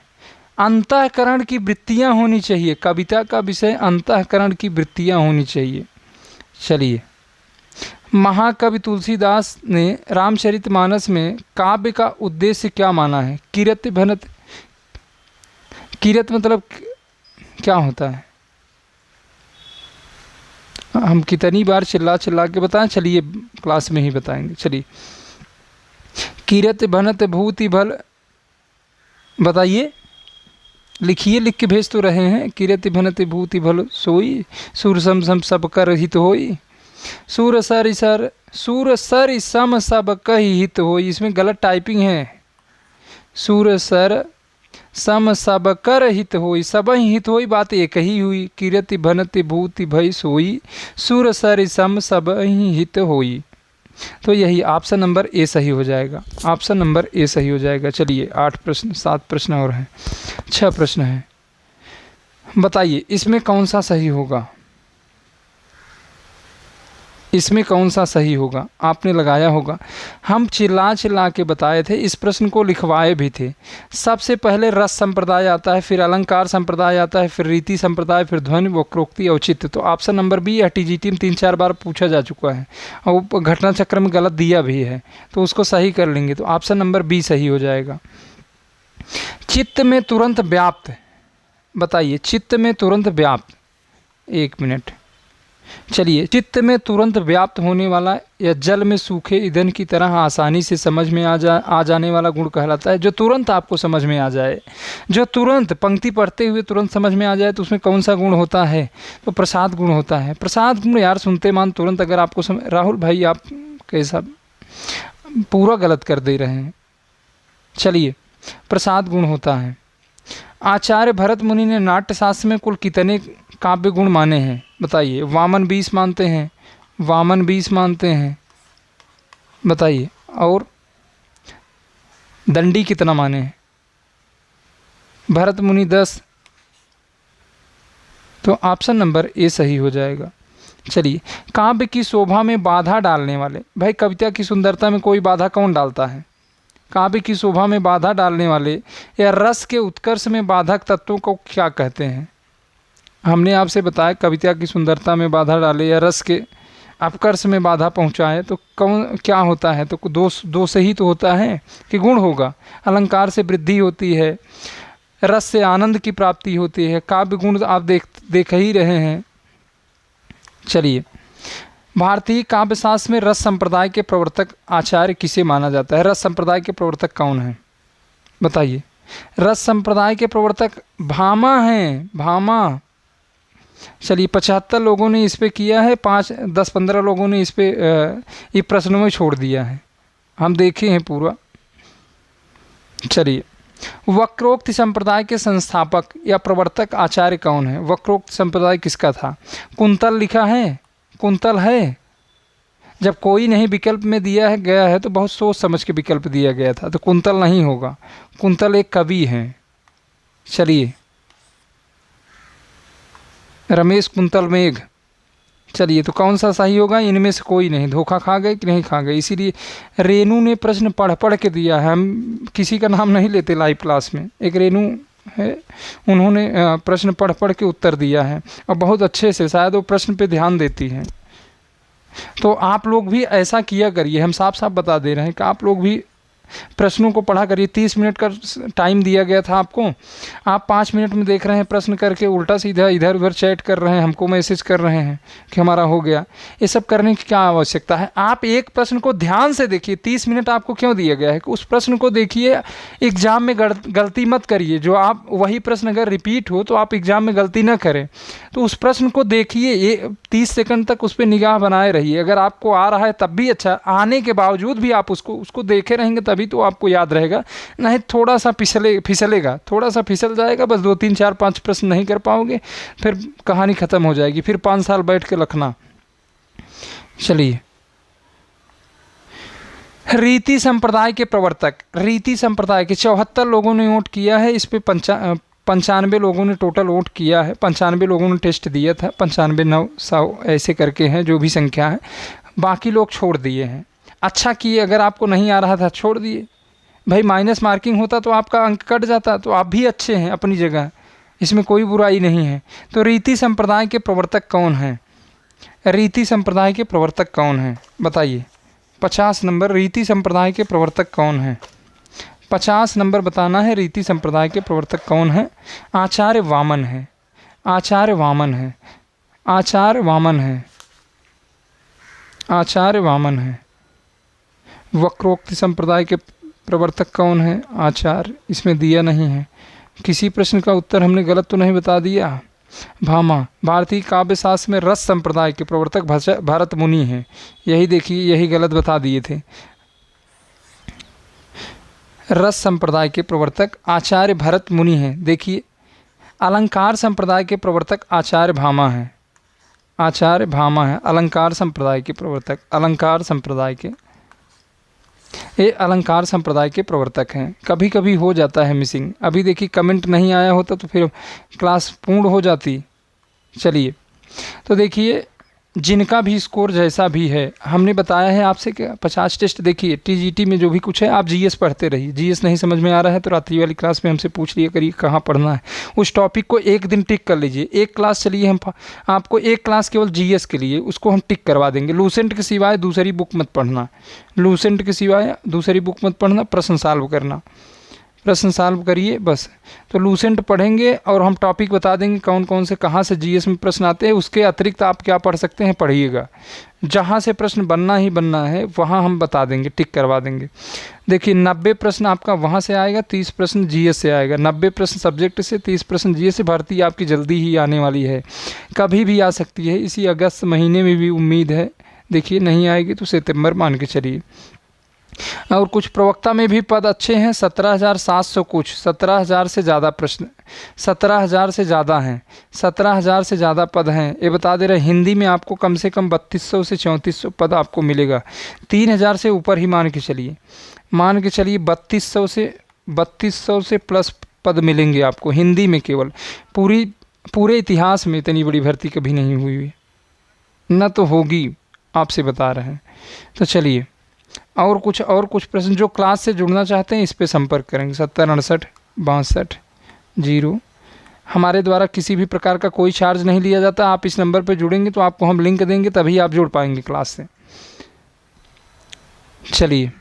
अंतःकरण की वृत्तियाँ होनी चाहिए, कविता का विषय अंतःकरण की वृत्तियाँ होनी चाहिए। चलिए, महाकवि तुलसीदास ने रामचरितमानस में काव्य का उद्देश्य क्या माना है? किरत भनत, किरत मतलब क्या होता है? हम कितनी बार चिल्ला चिल्ला के बताएं? चलिए, क्लास में ही बताएंगे। चलिए, किरत भनत भूति भल, बताइए, लिखिए, लिख के भेज तो रहे हैं। किरत भनत भूति भल सोई, सुर सम सम सब कर हित होई। सूर सर सम सब कही हित होई, इसमें गलत टाइपिंग है। सूर सर सम सब कर हित होई, सब ही हित होई, बात एक ही हुई। कीरति भनति भूति भई सोई, सूर सर सम सब ही हित होई। तो यही ऑप्शन नंबर ए सही हो जाएगा, ऑप्शन नंबर ए सही हो जाएगा। चलिए 8 प्रश्न 7 प्रश्न और हैं, 6 प्रश्न हैं। बताइए इसमें कौन सा सही होगा, इसमें कौन सा सही होगा। आपने लगाया होगा, हम चिल्ला चिल्ला के बताए थे, इस प्रश्न को लिखवाए भी थे। सबसे पहले रस संप्रदाय आता है, फिर अलंकार संप्रदाय आता है, फिर रीति संप्रदाय, फिर ध्वनि वक्रोक्ति औचित्य। तो ऑप्शन नंबर बी या टीजीटी में 3-4 बार पूछा जा चुका है और घटना चक्र में गलत दिया भी है, तो उसको सही कर लेंगे। तो ऑप्शन नंबर बी सही हो जाएगा। चित्त में तुरंत व्याप्त, बताइए चित्त में तुरंत व्याप्त, 1 मिनट। चलिए, चित्त में तुरंत व्याप्त होने वाला या जल में सूखे ईंधन की तरह आसानी से समझ में आ जाने वाला गुण कहलाता है। जो तुरंत आपको समझ में आ जाए, जो तुरंत पंक्ति पढ़ते हुए तुरंत समझ में आ जाए, तो उसमें कौन सा गुण होता है? तो प्रसाद गुण होता है। प्रसाद गुण यार सुनते मान तुरंत अगर आपको राहुल भाई आप कैसा पूरा गलत कर दे रहे हैं। चलिए, प्रसाद गुण होता है। आचार्य भरत मुनि ने नाट्यशास्त्र में कुल कितने काव्य गुण माने हैं? बताइए। वामन 20 मानते हैं, वामन 20 मानते हैं, बताइए। और दंडी कितना माने हैं? भरत मुनि 10। तो ऑप्शन नंबर ए सही हो जाएगा। चलिए, काव्य की शोभा में बाधा डालने वाले, भाई कविता की सुंदरता में कोई बाधा कौन डालता है? काव्य की शोभा में बाधा डालने वाले या रस के उत्कर्ष में बाधक तत्वों को क्या कहते हैं? हमने आपसे बताया कविता की सुंदरता में बाधा डाले या रस के अपकर्ष में बाधा पहुंचाए तो कौन क्या होता है? तो दो से ही तो होता है कि गुण होगा। अलंकार से वृद्धि होती है, रस से आनंद की प्राप्ति होती है, काव्य गुण आप देख ही रहे हैं। चलिए, भारतीय काव्यशास्त्र में रस संप्रदाय के प्रवर्तक आचार्य किसे माना जाता है? रस संप्रदाय के प्रवर्तक कौन हैं? बताइए। रस संप्रदाय के प्रवर्तक भामा हैं, भामा। चलिए, 75 लोगों ने इस पे किया है, 5-10-15 लोगों ने इस पे ये प्रश्नों में छोड़ दिया है, हम देखे हैं पूरा। चलिए, वक्रोक्ति संप्रदाय के संस्थापक या प्रवर्तक आचार्य कौन है? वक्रोक्ति संप्रदाय किसका था? कुंतल लिखा है, कुंतल है। जब कोई नहीं विकल्प में दिया है गया है तो बहुत सोच समझ के विकल्प दिया गया था, तो कुंतल नहीं होगा। कुंतल एक कवि हैं। चलिए, रमेश कुंतल मेघ। चलिए, तो कौन सा सही होगा? इनमें से कोई नहीं। धोखा खा गए कि नहीं खा गए? इसीलिए रेनू ने प्रश्न पढ़ के दिया है, हम किसी का नाम नहीं लेते लाइव क्लास में। एक रेनू है, उन्होंने प्रश्न पढ़ के उत्तर दिया है और बहुत अच्छे से, शायद वो प्रश्न पे ध्यान देती हैं। तो आप लोग भी ऐसा किया करिए, हम साफ साफ बता दे रहे हैं कि आप लोग भी प्रश्नों को पढ़ा करिए। 30 मिनट का टाइम दिया गया था आपको, आप 5 मिनट में देख रहे हैं प्रश्न करके उल्टा सीधा इधर उधर चैट कर रहे हैं, हमको मैसेज कर रहे हैं कि हमारा हो गया। ये सब करने की क्या आवश्यकता है? आप एक प्रश्न को ध्यान से देखिए। 30 मिनट आपको क्यों दिया गया है? उस प्रश्न को देखिए, एग्जाम में गलती मत करिए। जो आप वही प्रश्न अगर रिपीट हो तो आप एग्जाम में गलती ना करें। तो उस प्रश्न को देखिए, ये 30 सेकंड तक उस पर निगाह बनाए रहिए। अगर आपको आ रहा है तब भी अच्छा, आने के बावजूद भी आप उसको देखे रहेंगे तभी तो आपको याद रहेगा। नहीं थोड़ा सा फिसलेगा, थोड़ा सा फिसल जाएगा, बस 2 3 4 5 प्रश्न नहीं कर पाओगे, फिर कहानी खत्म हो जाएगी, फिर 5 साल बैठ के लिखना। चलिए, रीति संप्रदाय के प्रवर्तक, रीति संप्रदाय के 74 लोगों ने वोट किया है। इस पे 95 लोगों ने टोटल वोट किया है। 95 लोगों ने टेस्ट दिया था, 95 900 ऐसे करके हैं जो भी संख्या है। बाकी लोग छोड़ दिए हैं। अच्छा किए, अगर आपको नहीं आ रहा था छोड़ दिए। भाई माइनस मार्किंग होता तो आपका अंक कट जाता, तो आप भी अच्छे हैं अपनी जगह, इसमें कोई बुराई नहीं है। तो रीति संप्रदाय के प्रवर्तक कौन हैं? रीति संप्रदाय के प्रवर्तक कौन हैं? बताइए। 50 नंबर, रीति संप्रदाय के प्रवर्तक कौन हैं? 50 नंबर बताना है। रीति संप्रदाय के प्रवर्तक कौन हैं? आचार्य वामन है, आचार्य वामन है, आचार्य वामन है, आचार्य वामन है। वक्रोक्ति संप्रदाय के प्रवर्तक कौन है? आचार्य। इसमें दिया नहीं है। किसी प्रश्न का उत्तर हमने गलत तो नहीं बता दिया? भामा भारतीय काव्य शास्त्र में रस संप्रदाय के प्रवर्तक भरत मुनि हैं। यही देखिए, यही गलत बता दिए थे। रस संप्रदाय के प्रवर्तक आचार्य भरत मुनि हैं। देखिए, अलंकार संप्रदाय के प्रवर्तक आचार्य भामा हैं। आचार्य भामा है अलंकार संप्रदाय के प्रवर्तक, अलंकार संप्रदाय के, ये अलंकार संप्रदाय के प्रवर्तक हैं। कभी कभी हो जाता है मिसिंग। अभी देखिए कमेंट नहीं आया होता तो फिर क्लास पूर्ण हो जाती। चलिए, तो देखिए जिनका भी स्कोर जैसा भी है, हमने बताया है आपसे कि 50 टेस्ट। देखिए टीजीटी में जो भी कुछ है आप जीएस पढ़ते रहिए। जीएस नहीं समझ में आ रहा है तो रात्रि वाली क्लास में हमसे पूछ लिया करिए कहाँ पढ़ना है। उस टॉपिक को एक दिन टिक कर लीजिए। एक क्लास चलिए, हम आपको एक क्लास केवल जीएस के लिए उसको हम टिक करवा देंगे। लूसेंट के सिवाय दूसरी बुक मत पढ़ना, लूसेंट के सिवाय दूसरी बुक मत पढ़ना, प्रश्न सॉल्व करना, प्रश्न सॉल्व करिए बस। तो लूसेंट पढ़ेंगे और हम टॉपिक बता देंगे कौन कौन से कहाँ से जीएस में प्रश्न आते हैं। उसके अतिरिक्त आप क्या पढ़ सकते हैं पढ़िएगा। जहाँ से प्रश्न बनना ही बनना है वहाँ हम बता देंगे, टिक करवा देंगे। देखिए 90 प्रश्न आपका वहाँ से आएगा, 30 प्रश्न जीएस से आएगा। 90 प्रश्न सब्जेक्ट से, 30 प्रश्न जीएस से। भर्ती आपकी जल्दी ही आने वाली है, कभी भी आ सकती है। इसी अगस्त महीने में भी उम्मीद है। देखिए नहीं आएगी तो सितंबर मान के चलिए। और कुछ प्रवक्ता में भी पद अच्छे हैं, 17,700 कुछ, 17,000 से ज़्यादा प्रश्न, 17,000 से ज़्यादा हैं, 17,000 से ज़्यादा पद हैं। ये बता दे रहे हिंदी में आपको कम से कम 3200 से 3400 पद आपको मिलेगा। 3,000 से ऊपर ही मान के चलिए, 3200 से प्लस पद मिलेंगे आपको हिंदी में। केवल पूरे इतिहास में इतनी बड़ी भर्ती कभी नहीं हुई है, न तो होगी, आपसे बता रहे हैं। तो चलिए और कुछ प्रश्न जो क्लास से जुड़ना चाहते हैं इस पे संपर्क करेंगे। 70686260। हमारे द्वारा किसी भी प्रकार का कोई चार्ज नहीं लिया जाता। आप इस नंबर पे जुड़ेंगे तो आपको हम लिंक देंगे, तभी आप जुड़ पाएंगे क्लास से। चलिए,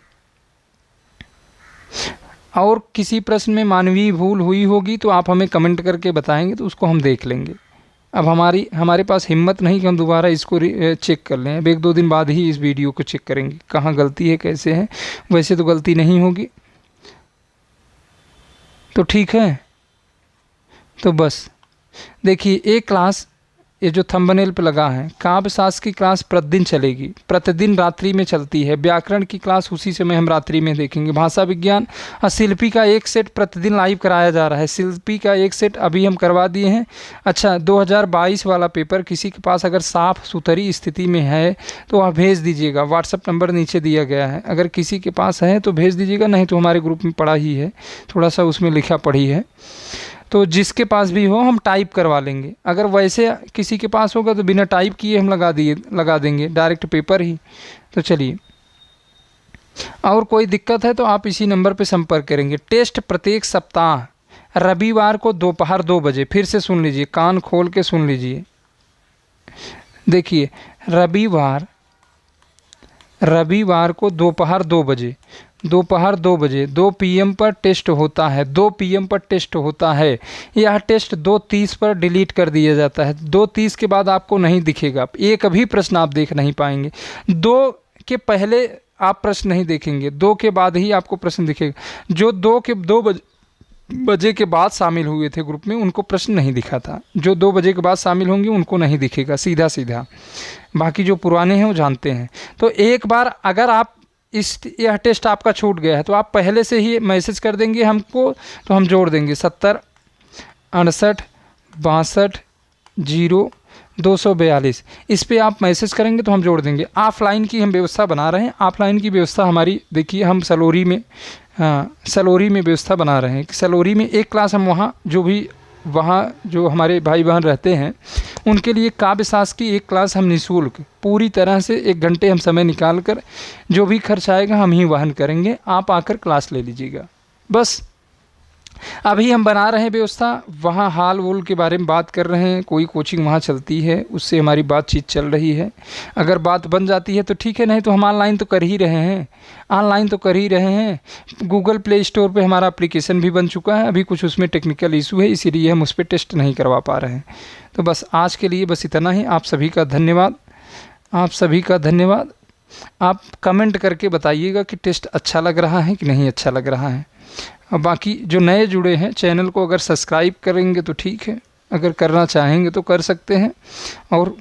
और किसी प्रश्न में मानवीय भूल हुई होगी तो आप हमें कमेंट करके बताएंगे तो उसको हम देख लेंगे। अब हमारे पास हिम्मत नहीं कि हम दोबारा इसको चेक कर लें। अब 1-2 दिन बाद ही इस वीडियो को चेक करेंगे कहाँ गलती है, कैसे है। वैसे तो गलती नहीं होगी, तो ठीक है। तो बस देखिए एक क्लास, ये जो थंबनेल पे लगा है, काव्य शास्त्र की क्लास प्रतिदिन चलेगी, प्रतिदिन रात्रि में चलती है। व्याकरण की क्लास उसी समय हम रात्रि में देखेंगे। भाषा विज्ञान और शिल्पी का एक सेट प्रतिदिन लाइव कराया जा रहा है। शिल्पी का एक सेट अभी हम करवा दिए हैं। अच्छा, 2022 वाला पेपर किसी के पास अगर साफ सुथरी स्थिति में है तो आप भेज दीजिएगा। व्हाट्सअप नंबर नीचे दिया गया है, अगर किसी के पास है तो भेज दीजिएगा, नहीं तो हमारे ग्रुप में पढ़ा ही है, थोड़ा सा उसमें लिखा पढ़ी है। तो जिसके पास भी हो हम टाइप करवा लेंगे। अगर वैसे किसी के पास होगा तो बिना टाइप किए हम लगा देंगे डायरेक्ट पेपर ही। तो चलिए, और कोई दिक्कत है तो आप इसी नंबर पे संपर्क करेंगे। टेस्ट प्रत्येक सप्ताह रविवार को दोपहर 2 बजे, फिर से सुन लीजिए, कान खोल के सुन लीजिए। देखिए रविवार को दोपहर 2 बजे, 2 PM पर टेस्ट होता है। 2 PM पर टेस्ट होता है। यह टेस्ट 2:30 पर डिलीट कर दिया जाता है। 2:30 के बाद आपको नहीं दिखेगा, एक भी प्रश्न आप देख नहीं पाएंगे। 2 के पहले आप प्रश्न नहीं देखेंगे, 2 के बाद ही आपको प्रश्न दिखेगा। जो 2 बजे के बाद शामिल हुए थे ग्रुप में उनको प्रश्न नहीं दिखा था। जो 2 बजे के बाद शामिल होंगे उनको नहीं दिखेगा, सीधा। बाकी जो पुराने हैं वो जानते हैं। तो एक बार अगर आप यह टेस्ट आपका छूट गया है तो आप पहले से ही मैसेज कर देंगे हमको, तो हम जोड़ देंगे। 70 68 62 0 242 इस पे आप मैसेज करेंगे तो हम जोड़ देंगे। ऑफलाइन की हम व्यवस्था बना रहे हैं। ऑफलाइन की व्यवस्था हमारी देखिए, हम सलोरी में व्यवस्था बना रहे हैं। सलोरी में एक क्लास हम वहाँ जो हमारे भाई बहन रहते हैं उनके लिए काव्य शास्त्र की एक क्लास हम निःशुल्क पूरी तरह से 1 घंटे हम समय निकाल कर, जो भी खर्च आएगा हम ही वहन करेंगे। आप आकर क्लास ले लीजिएगा। बस अभी हम बना रहे हैं व्यवस्था, वहाँ हाल वोल के बारे में बात कर रहे हैं। कोई कोचिंग वहाँ चलती है, उससे हमारी बातचीत चल रही है। अगर बात बन जाती है तो ठीक है, नहीं तो हम ऑनलाइन तो कर ही रहे हैं। गूगल प्ले स्टोर पे हमारा एप्लीकेशन भी बन चुका है। अभी कुछ उसमें टेक्निकल इशू है, इसीलिए हम उस पर टेस्ट नहीं करवा पा रहे हैं। तो बस आज के लिए बस इतना ही। आप सभी का धन्यवाद। आप कमेंट करके बताइएगा कि टेस्ट अच्छा लग रहा है कि नहीं अच्छा लग रहा है। और बाकी जो नए जुड़े हैं चैनल को अगर सब्सक्राइब करेंगे तो ठीक है। अगर करना चाहेंगे तो कर सकते हैं, और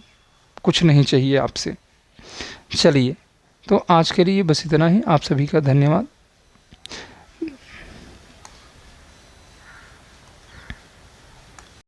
कुछ नहीं चाहिए आपसे। चलिए, तो आज के लिए बस इतना ही। आप सभी का धन्यवाद।